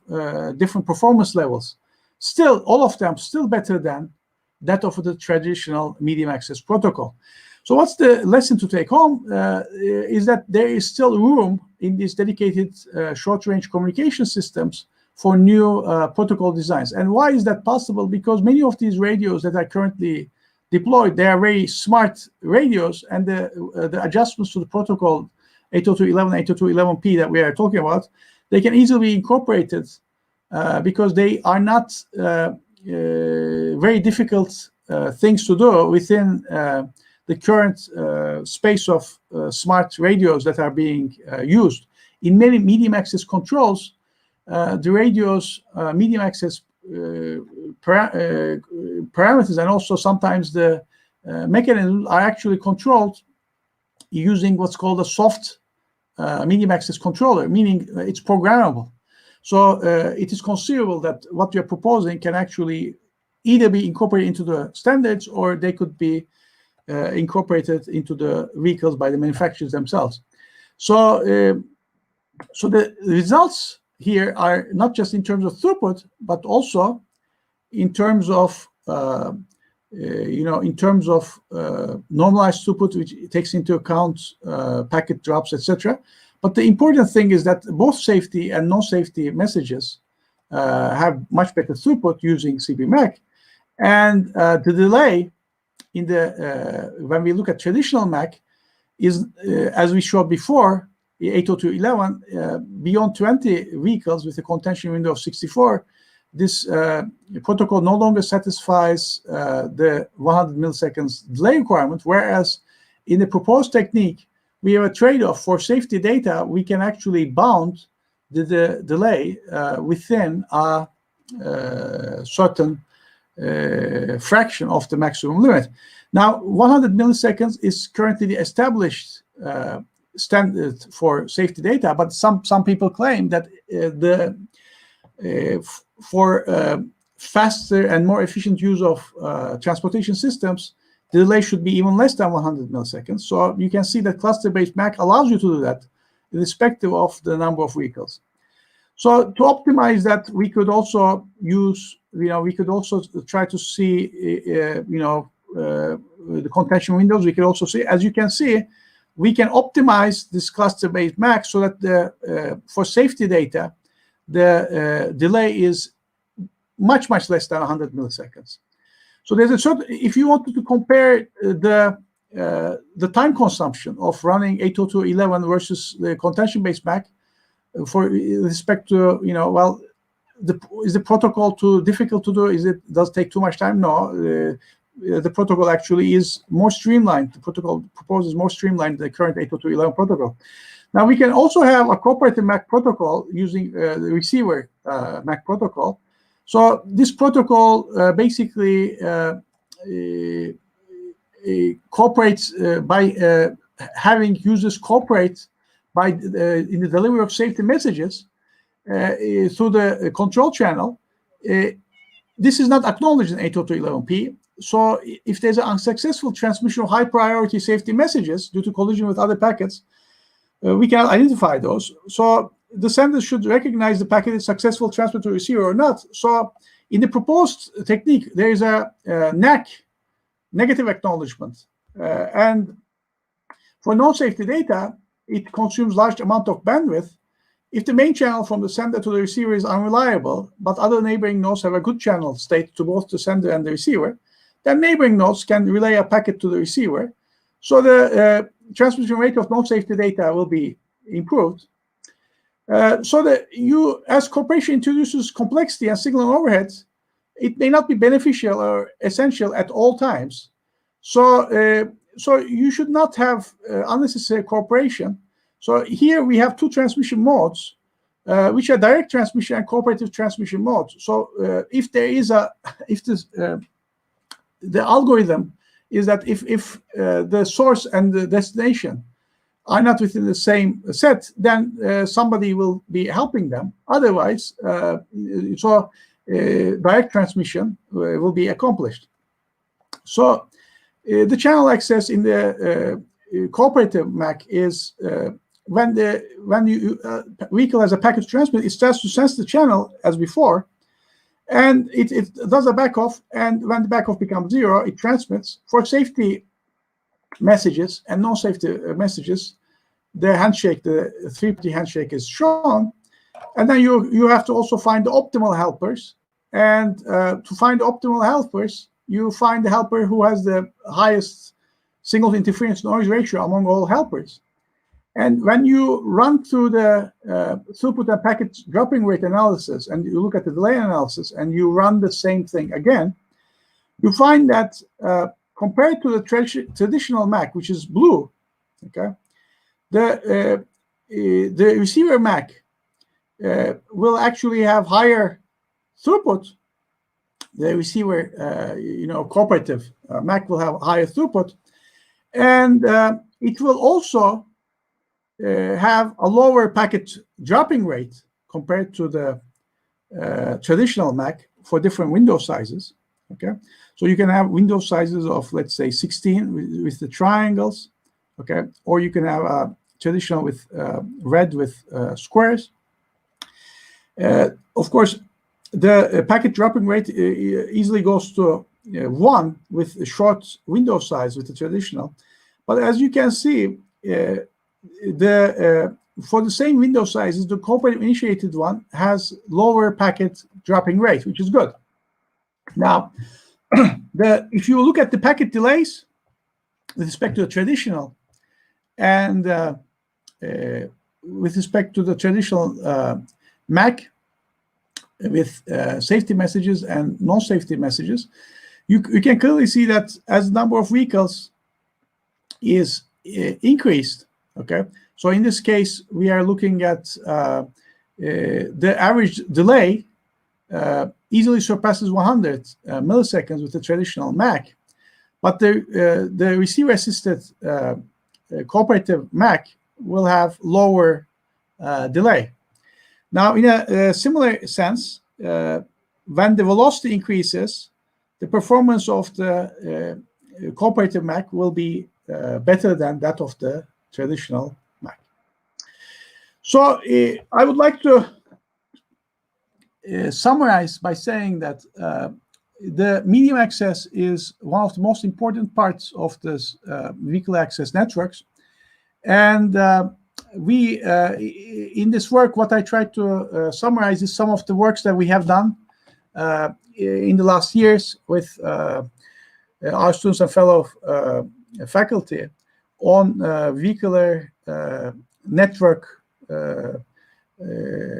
different performance levels. Still, all of them still better than that of the traditional medium access protocol. So what's the lesson to take home is that there is still room in these dedicated short-range communication systems for new protocol designs. And why is that possible? Because many of these radios that are currently deployed, they are very smart radios, and the adjustments to the protocol 802.11, 802.11p that we are talking about, they can easily be incorporated because they are not very difficult things to do within the current space of smart radios that are being used. In many medium access controls, the radio's medium access parameters and also sometimes the mechanisms are actually controlled using what's called a soft medium access controller, meaning it's programmable. So it is conceivable that what you're proposing can actually either be incorporated into the standards or they could be incorporated into the vehicles by the manufacturers themselves. So, so the results here are not just in terms of throughput, but also in terms of normalized throughput, which takes into account packet drops, etc. But the important thing is that both safety and non-safety messages have much better throughput using CB-MAC, and the delay in the when we look at traditional MAC is, as we showed before, 802.11 beyond 20 vehicles with a contention window of 64. This protocol no longer satisfies the 100 milliseconds delay requirement, whereas in the proposed technique, we have a trade-off. For safety data, we can actually bound the delay within a certain fraction of the maximum limit. Now, 100 milliseconds is currently the established standard for safety data, but some people claim that for faster and more efficient use of transportation systems, the delay should be even less than 100 milliseconds. So you can see that cluster-based MAC allows you to do that, irrespective of the number of vehicles. So to optimize that, we could also use, we could also try to see, the contention windows. We could also see, as you can see, we can optimize this cluster-based MAC so that for safety data, the delay is much less than 100 milliseconds. So there's a certain, if you wanted to compare the time consumption of running 802.11 versus the contention-based MAC, for respect to, is the protocol too difficult to do? Does it take too much time? No, the protocol actually is more streamlined. The protocol proposes more streamlined than the current 802.11 protocol. Now we can also have a cooperative MAC protocol using the receiver MAC protocol. So this protocol basically cooperates by having users cooperate by in the delivery of safety messages through the control channel. This is not acknowledged in 802.11p. So if there's an unsuccessful transmission of high priority safety messages due to collision with other packets, we cannot identify those. So the sender should recognize the packet is successful transfer to receiver or not. So in the proposed technique, there is a NAC, negative acknowledgement. And for non-safety data, it consumes large amount of bandwidth. If the main channel from the sender to the receiver is unreliable, but other neighboring nodes have a good channel state to both the sender and the receiver, then neighboring nodes can relay a packet to the receiver. So the transmission rate of non-safety data will be improved. So that as cooperation introduces complexity and signal overheads, it may not be beneficial or essential at all times. So you should not have unnecessary cooperation. So here we have two transmission modes, which are direct transmission and cooperative transmission modes. So if there is the algorithm is that if the source and the destination are not within the same set, then somebody will be helping them. Otherwise, direct transmission will be accomplished. So the channel access in the cooperative MAC is when vehicle has a packet transmit, it starts to sense the channel as before, and it does a backoff, and when the backoff becomes 0, it transmits. For safety messages and non-safety messages, the handshake, the 3-party handshake is shown, and then you have to also find the optimal helpers, and to find the optimal helpers, you find the helper who has the highest signal to interference noise ratio among all helpers. And when you run through the throughput and packet dropping rate analysis, and you look at the delay analysis, and you run the same thing again, you find that compared to the traditional MAC, which is blue, okay, the receiver MAC will actually have higher throughput. The receiver, cooperative MAC will have higher throughput, and it will also have a lower packet dropping rate compared to the traditional MAC for different window sizes. Okay, so you can have window sizes of, let's say, 16 with the triangles. Okay, or you can have a traditional with red with squares. Of course, the packet dropping rate easily goes to 1 with a short window size with the traditional. But as you can see, for the same window sizes, the cooperative initiated one has lower packet dropping rate, which is good. Now, if you look at the packet delays with respect to the traditional and with respect to the traditional MAC with safety messages and non-safety messages, you can clearly see that as the number of vehicles is increased. Okay, so in this case, we are looking at the average delay easily surpasses 100 milliseconds with the traditional MAC, but the receiver-assisted cooperative MAC will have lower delay. Now, in a similar sense, when the velocity increases, the performance of the cooperative MAC will be better than that of the traditional MAC. So I would like to summarize by saying that the medium access is one of the most important parts of this vehicle access networks. And we, in this work, what I tried to summarize is some of the works that we have done in the last years with our students and fellow faculty on vehicular network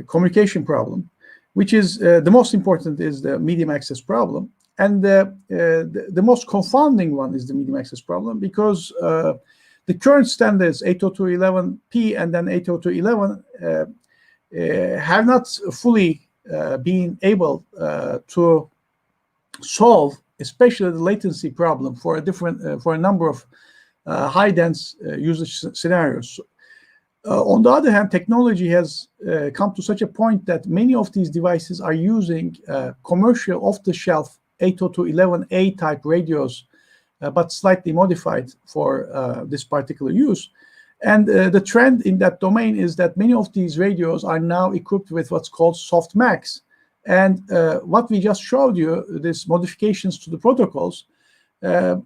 communication problem, which is the most important is the medium access problem. And the most confounding one is the medium access problem, because the current standards 802.11p and then 802.11 have not fully been able to solve, especially the latency problem for a number of high dense usage scenarios. On the other hand, technology has come to such a point that many of these devices are using commercial off-the-shelf 802.11a type radios, but slightly modified for this particular use. And the trend in that domain is that many of these radios are now equipped with what's called soft MACs. And what we just showed you, these modifications to the protocols,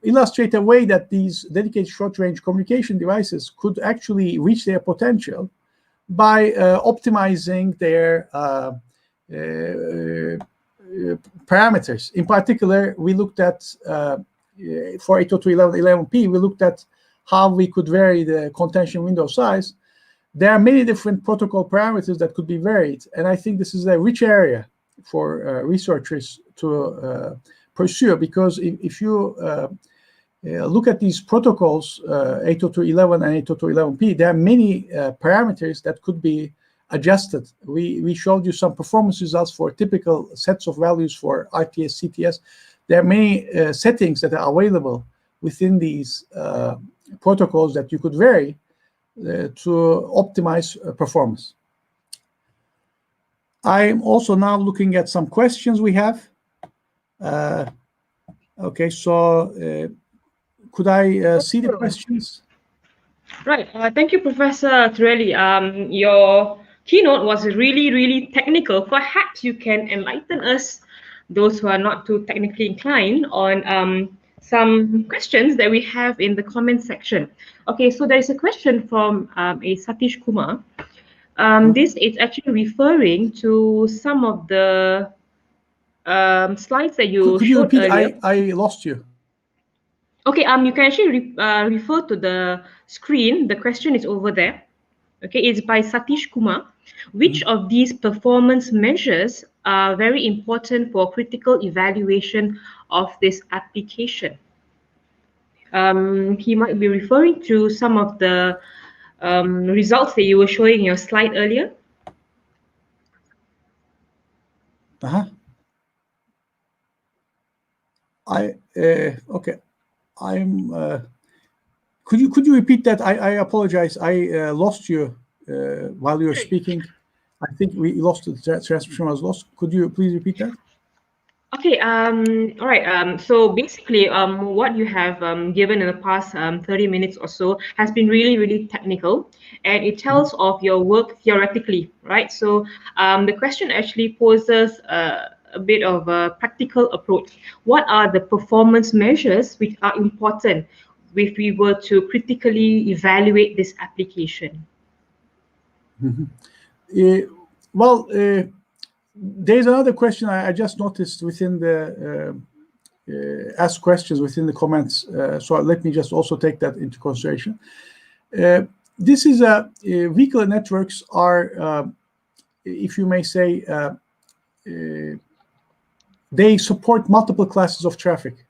illustrate a way that these dedicated short-range communication devices could actually reach their potential by optimizing their parameters. In particular, we looked at, for 802.11p, we looked at how we could vary the contention window size. There are many different protocol parameters that could be varied, and I think this is a rich area for researchers to pursue, because if you look at these protocols, 802.11 and 802.11p, there are many parameters that could be adjusted. We showed you some performance results for typical sets of values for IPS, CTS. There are many settings that are available within these protocols that you could vary to optimize performance. I'm also now looking at some questions we have. Okay, so could I see the questions? Right. Thank you, Professor Torelli. Your keynote was really, really technical. Perhaps you can enlighten us, those who are not too technically inclined, on some questions that we have in the comment section. Okay, so there is a question from a Satish Kumar. This is actually referring to some of the slides that you Could you showed repeat? earlier. I lost you. Okay, you can actually refer to the screen. The question is over there. Okay, it's by Satish Kumar. Which of these performance measures are very important for critical evaluation of this application? He might be referring to some of the results that you were showing in your slide earlier. Okay. Could you repeat that? I apologize. I lost you while you were speaking. I think we lost the transmission was lost. Could you please repeat that? Okay, all right. So basically, what you have given in the past 30 minutes or so has been really, really technical, and it tells of your work theoretically, right? So the question actually poses a bit of a practical approach. What are the performance measures which are important if we were to critically evaluate this application? Well, there's another question I just noticed within the ask questions within the comments. So let me just also take that into consideration. This is vehicular networks are, if you may say, they support multiple classes of traffic.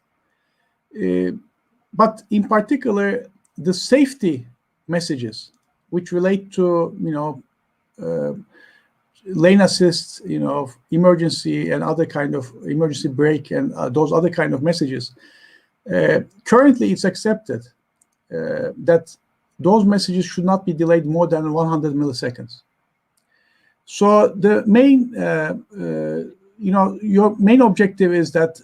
But in particular, the safety messages, which relate to, lane assist, emergency and other kind of emergency brake and those other kind of messages. Currently, it's accepted that those messages should not be delayed more than 100 milliseconds. So the main, your main objective is that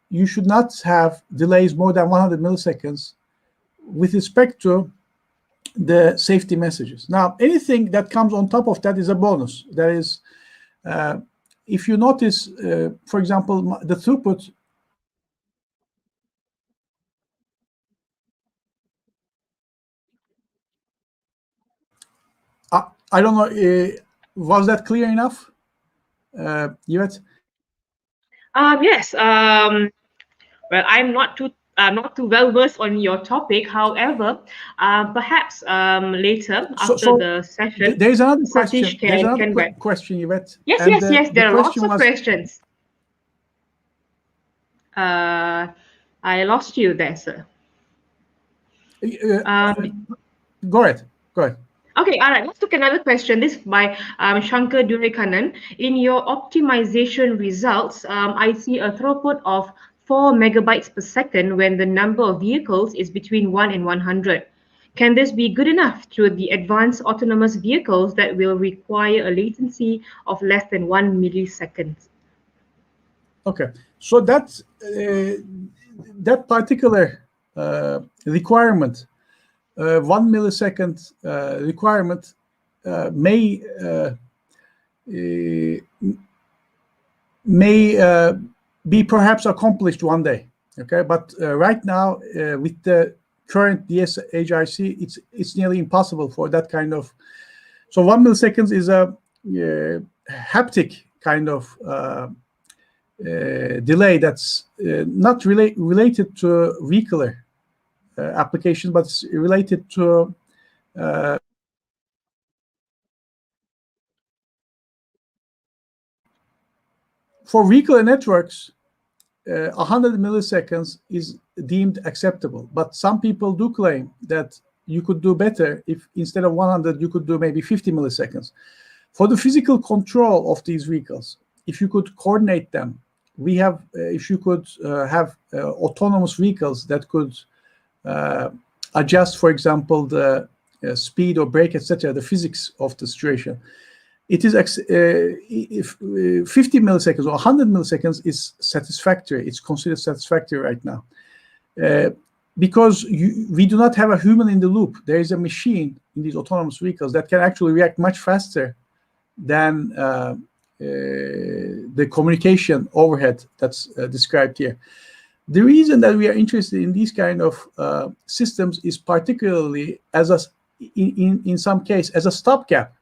you should not have delays more than 100 milliseconds with respect to the safety messages. Now, anything that comes on top of that is a bonus. That is, if you notice, for example, the throughput. I don't know, was that clear enough, Yvette? Yes. Well, I'm not too well versed on your topic. However, perhaps later after the session, there's another Satish question. There's another can question, Yvette. Yes, and yes. There are lots of was, questions. I lost you there, sir. Go ahead. Okay, all right. Let's look at another question. This is by Shankar Durekanan. In your optimization results, I see a throughput of 4 megabytes per second when the number of vehicles is between 1 and 100. Can this be good enough to the advanced autonomous vehicles that will require a latency of less than 1 millisecond? Okay, so that's that particular requirement, 1 millisecond requirement may be perhaps accomplished one day. Okay, but right now with the current DSHIC, it's nearly impossible for that kind of. So 1 millisecond is a haptic kind of delay that's not related to vehicular application, but it's related to for vehicular networks. 100 milliseconds is deemed acceptable, but some people do claim that you could do better if instead of 100 you could do maybe 50 milliseconds. For the physical control of these vehicles, if you could coordinate them, if you could have autonomous vehicles that could adjust, for example, the speed or brake, etc., the physics of the situation, it is if 50 milliseconds or 100 milliseconds is satisfactory. It's considered satisfactory right now. Because we do not have a human in the loop. There is a machine in these autonomous vehicles that can actually react much faster than the communication overhead that's described here. The reason that we are interested in these kind of systems is particularly as in some case as a stopgap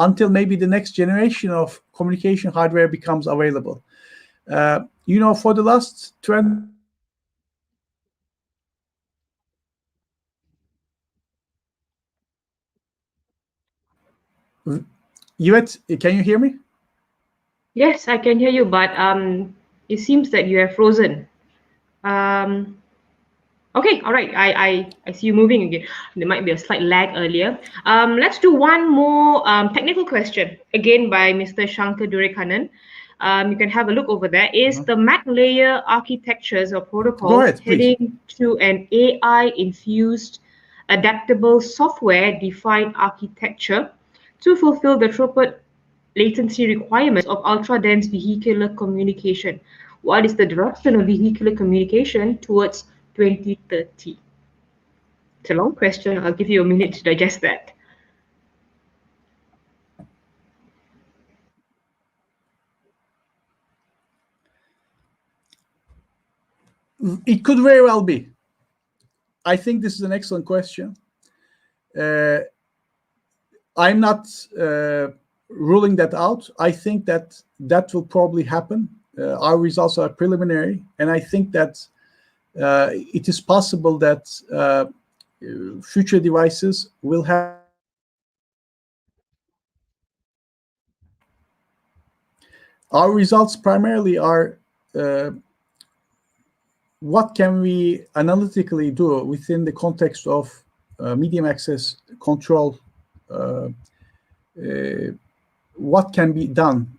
until maybe the next generation of communication hardware becomes available. For the last 20 Yvette, can you hear me? Yes, I can hear you, but it seems that you have frozen. Okay, all right. I see you moving again. There might be a slight lag earlier. Let's do one more technical question, again by Mr. Shankar Durekanan. You can have a look over there. Is the MAC layer architectures or protocols heading to an AI-infused, adaptable software-defined architecture to fulfill the throughput latency requirements of ultra-dense vehicular communication? What is the direction of vehicular communication towards 2030? It's a long question. I'll give you a minute to digest that. It could very well be. I think this is an excellent question. I'm not ruling that out. I think that will probably happen. Our results are preliminary, and I think that it is possible that future devices will have. Our results primarily are what can we analytically do within the context of medium access control. What can be done?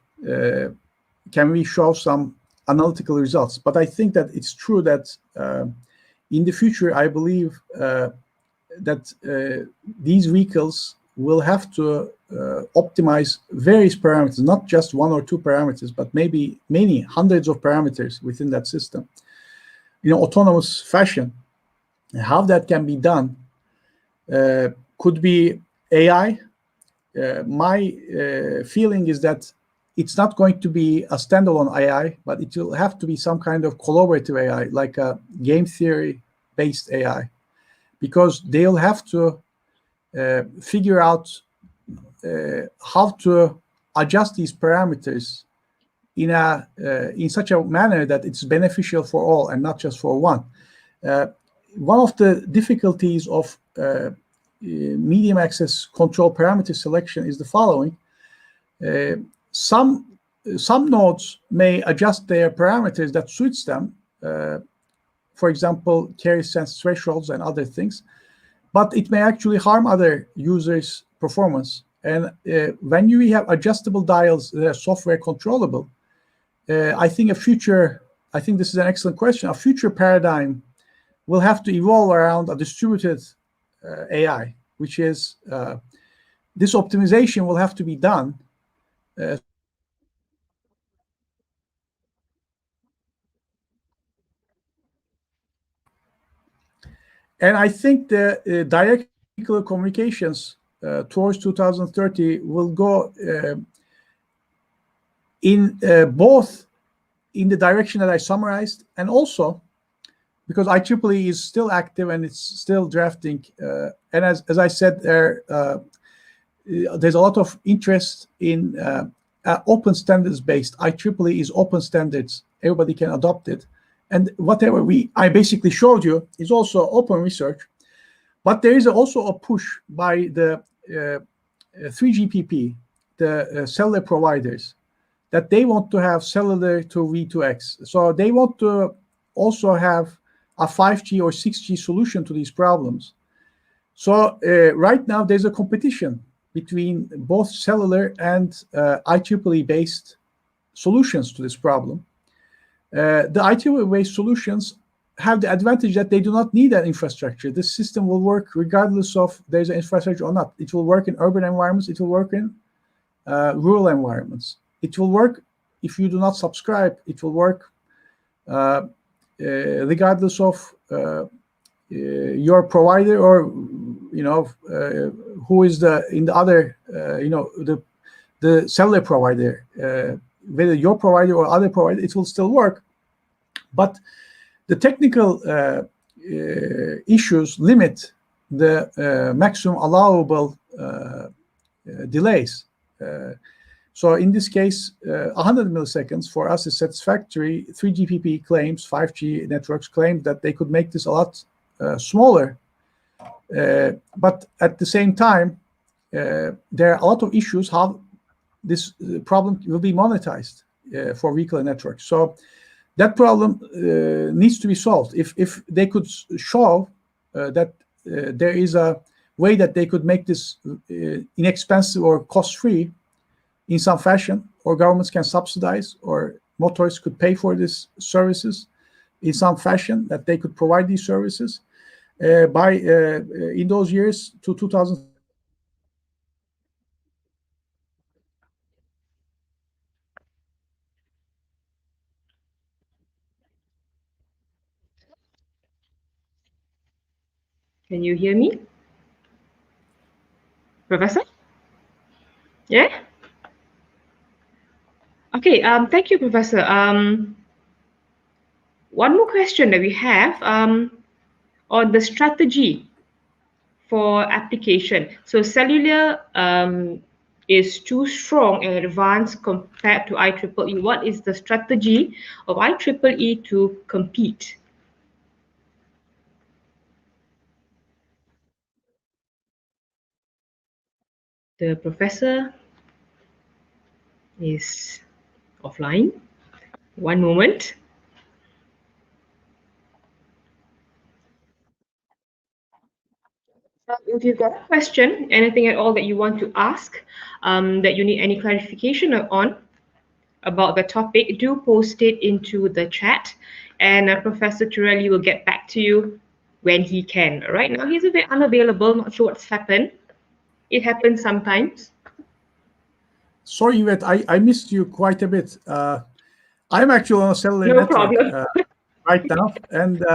Can we show some analytical results? But I think that it's true that in the future, I believe that these vehicles will have to optimize various parameters, not just one or two parameters, but maybe many hundreds of parameters within that system in an autonomous fashion. How that can be done could be AI. My feeling is that it's not going to be a standalone AI, but it will have to be some kind of collaborative AI, like a game theory-based AI, because they'll have to figure out how to adjust these parameters in such a manner that it's beneficial for all and not just for one. One of the difficulties of medium access control parameter selection is the following. Some nodes may adjust their parameters that suits them, for example, carrier sense thresholds and other things, but it may actually harm other users' performance. And when you have adjustable dials that are software controllable, I think this is an excellent question. A future paradigm will have to evolve around a distributed AI, which is this optimization will have to be done. And I think the direct vehicular communications towards 2030 will go in both in the direction that I summarized, and also because IEEE is still active and it's still drafting. And as I said, there's a lot of interest in open standards based. IEEE is open standards. Everybody can adopt it. And whatever I basically showed you is also open research. But there is also a push by the 3GPP, the cellular providers, that they want to have cellular to V2X. So they want to also have a 5G or 6G solution to these problems. So right now there's a competition between both cellular and IEEE-based solutions to this problem. The IEEE-based solutions have the advantage that they do not need an infrastructure. This system will work regardless of there's an infrastructure or not. It will work in urban environments. It will work in rural environments. It will work if you do not subscribe. It will work regardless of your provider, or who is in the other the cellular provider, whether your provider or other provider, it will still work. But the technical issues limit the maximum allowable delays. So in this case, 100 milliseconds for us is satisfactory. 3GPP claims, 5G networks claim that they could make this a lot smaller. But at the same time, there are a lot of issues how this problem will be monetized for vehicular networks. So that problem needs to be solved. If they could show that there is a way that they could make this inexpensive or cost-free in some fashion, or governments can subsidize, or motorists could pay for these services in some fashion, that they could provide these services in those years to 2000. Can you hear me, Professor? Yeah. Okay. Thank you, Professor. One more question that we have on the strategy for application. So cellular is too strong and advanced compared to IEEE. What is the strategy of IEEE to compete? The professor is offline. One moment. If you've got a question, anything at all that you want to ask, that you need any clarification on about the topic, do post it into the chat, and Professor Turelli will get back to you when he can. Right now, he's a bit unavailable, not sure what's happened. It happens sometimes. Sorry, Yvette, I missed you quite a bit. I'm actually on a cellular network right now, and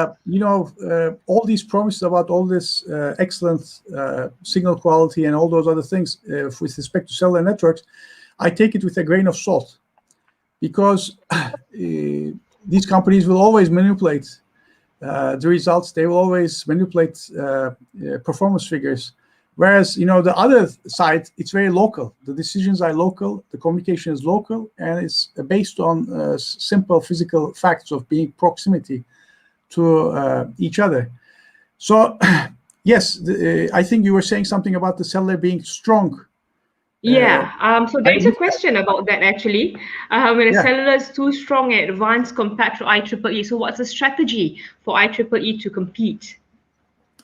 all these promises about all this excellent signal quality and all those other things with respect to cellular networks, I take it with a grain of salt, because these companies will always manipulate the results. They will always manipulate performance figures. Whereas, the other side, it's very local. The decisions are local, the communication is local, and it's based on simple physical facts of being proximity to each other. So, yes, I think you were saying something about the cellular being strong. Yeah, so there is a question about that actually. When the cellular is too strong and advanced compared to IEEE, so what's the strategy for IEEE to compete?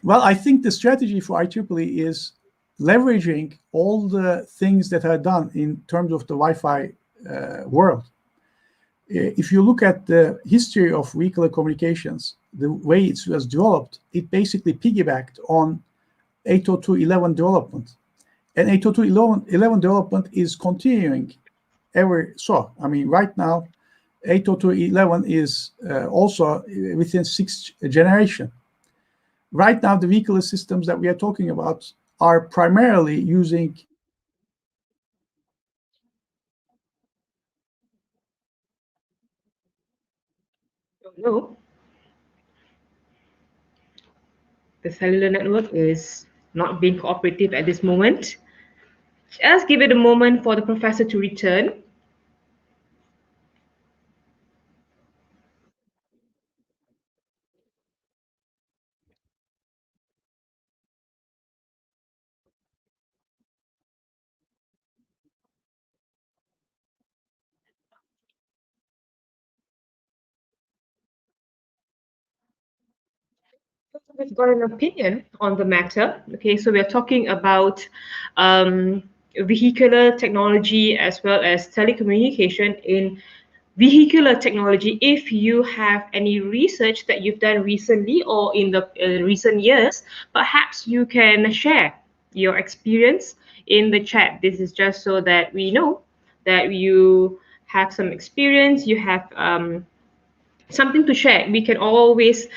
Well, I think the strategy for IEEE is leveraging all the things that are done in terms of the Wi-Fi world. If you look at the history of vehicular communications, the way it was developed, it basically piggybacked on 802.11 development. And 802.11 development is continuing ever so. I mean, right now, 802.11 is also within 6th generation. Right now, the vehicular systems that we are talking about are primarily using No. The cellular network is not being cooperative at this moment. Just give it a moment for the professor to return. We've got an opinion on the matter. Okay, so we're talking about vehicular technology as well as telecommunication in vehicular technology. If you have any research that you've done recently or in the recent years, perhaps you can share your experience in the chat. This is just so that we know that you have some experience, you have something to share. We can always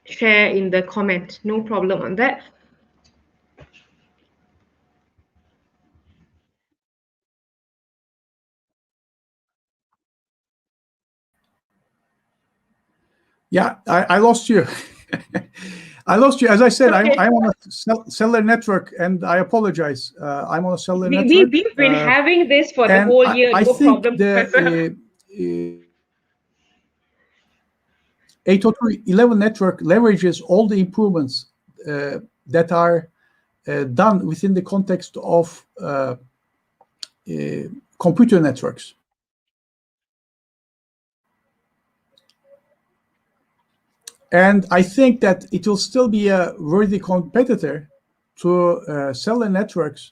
share in the comment, no problem on that. Yeah, I lost you. I lost you. As I said, Okay. I'm on a cellular network, and I apologize. I'm on a cellular network. We've been having this for the whole year, no problem, Professor. A11 network leverages all the improvements that are done within the context of computer networks. And I think that it will still be a worthy competitor to cellular networks.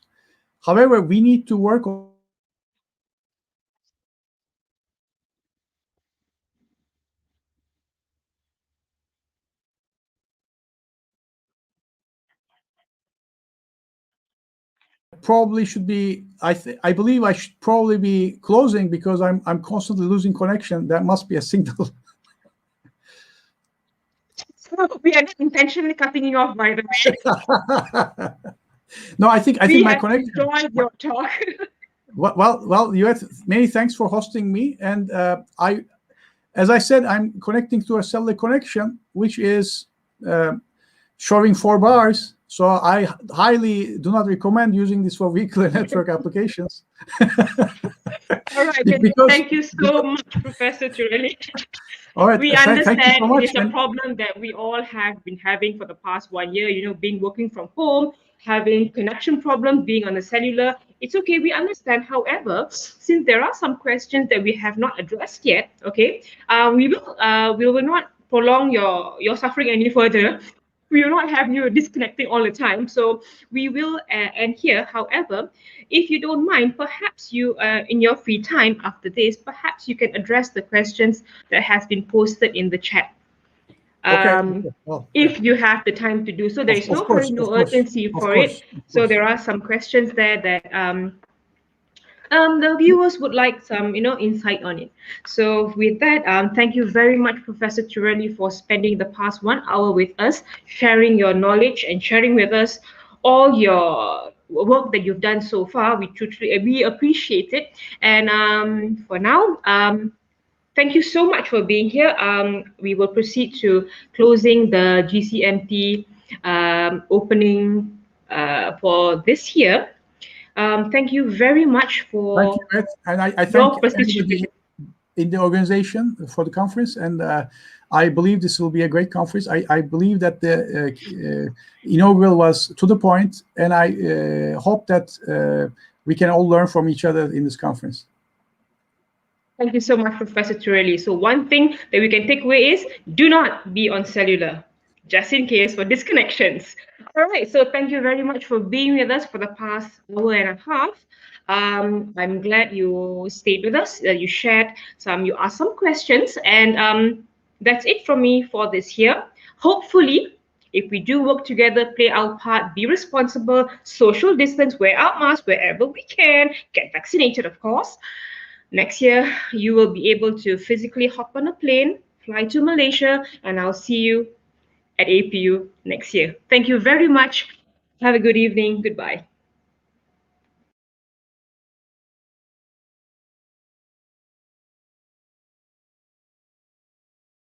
However, we need to work on probably should be. I believe I should probably be closing because I'm constantly losing connection. That must be a signal. We are not intentionally cutting you off, by the way. No, I think my connection. Enjoyed your talk. Well, you had many thanks for hosting me, and as I said, I'm connecting to a cellular connection, which is showing 4 bars. So I highly do not recommend using this for vehicular network applications. All right. Thank you so much, Professor Tureli. All right. We understand thank you so much, it's a problem that we all have been having for the past 1 year, being working from home, having connection problems, being on the cellular. It's okay, we understand. However, since there are some questions that we have not addressed yet, okay, we will not prolong your suffering any further. We will not have you disconnecting all the time. So we will end here. However, if you don't mind, perhaps you, in your free time after this, perhaps you can address the questions that has been posted in the chat. Okay. Well, if you have the time to do so. There is no hurry, no urgency for it. So there are some questions there that the viewers would like some, insight on it. So with that, thank you very much, Professor Tureli, for spending the past 1 hour with us, sharing your knowledge and sharing with us all your work that you've done so far. We appreciate it. And for now, thank you so much for being here. We will proceed to closing the GCMT opening for this year. Thank you very much for. Thank you, Matt. And I thank everybody in the organization for the conference. And I believe this will be a great conference. I believe that the inaugural was to the point, and I hope that we can all learn from each other in this conference. Thank you so much, Professor Tureli. So one thing that we can take away is do not be on cellular, just in case for disconnections. All right, so thank you very much for being with us for the past hour and a half. I'm glad you stayed with us, you shared you asked some questions, and that's it from me for this year. Hopefully, if we do work together, play our part, be responsible, social distance, wear our masks wherever we can, get vaccinated, of course. Next year, you will be able to physically hop on a plane, fly to Malaysia, and I'll see you at APU next year. Thank you very much. Have a good evening. Goodbye.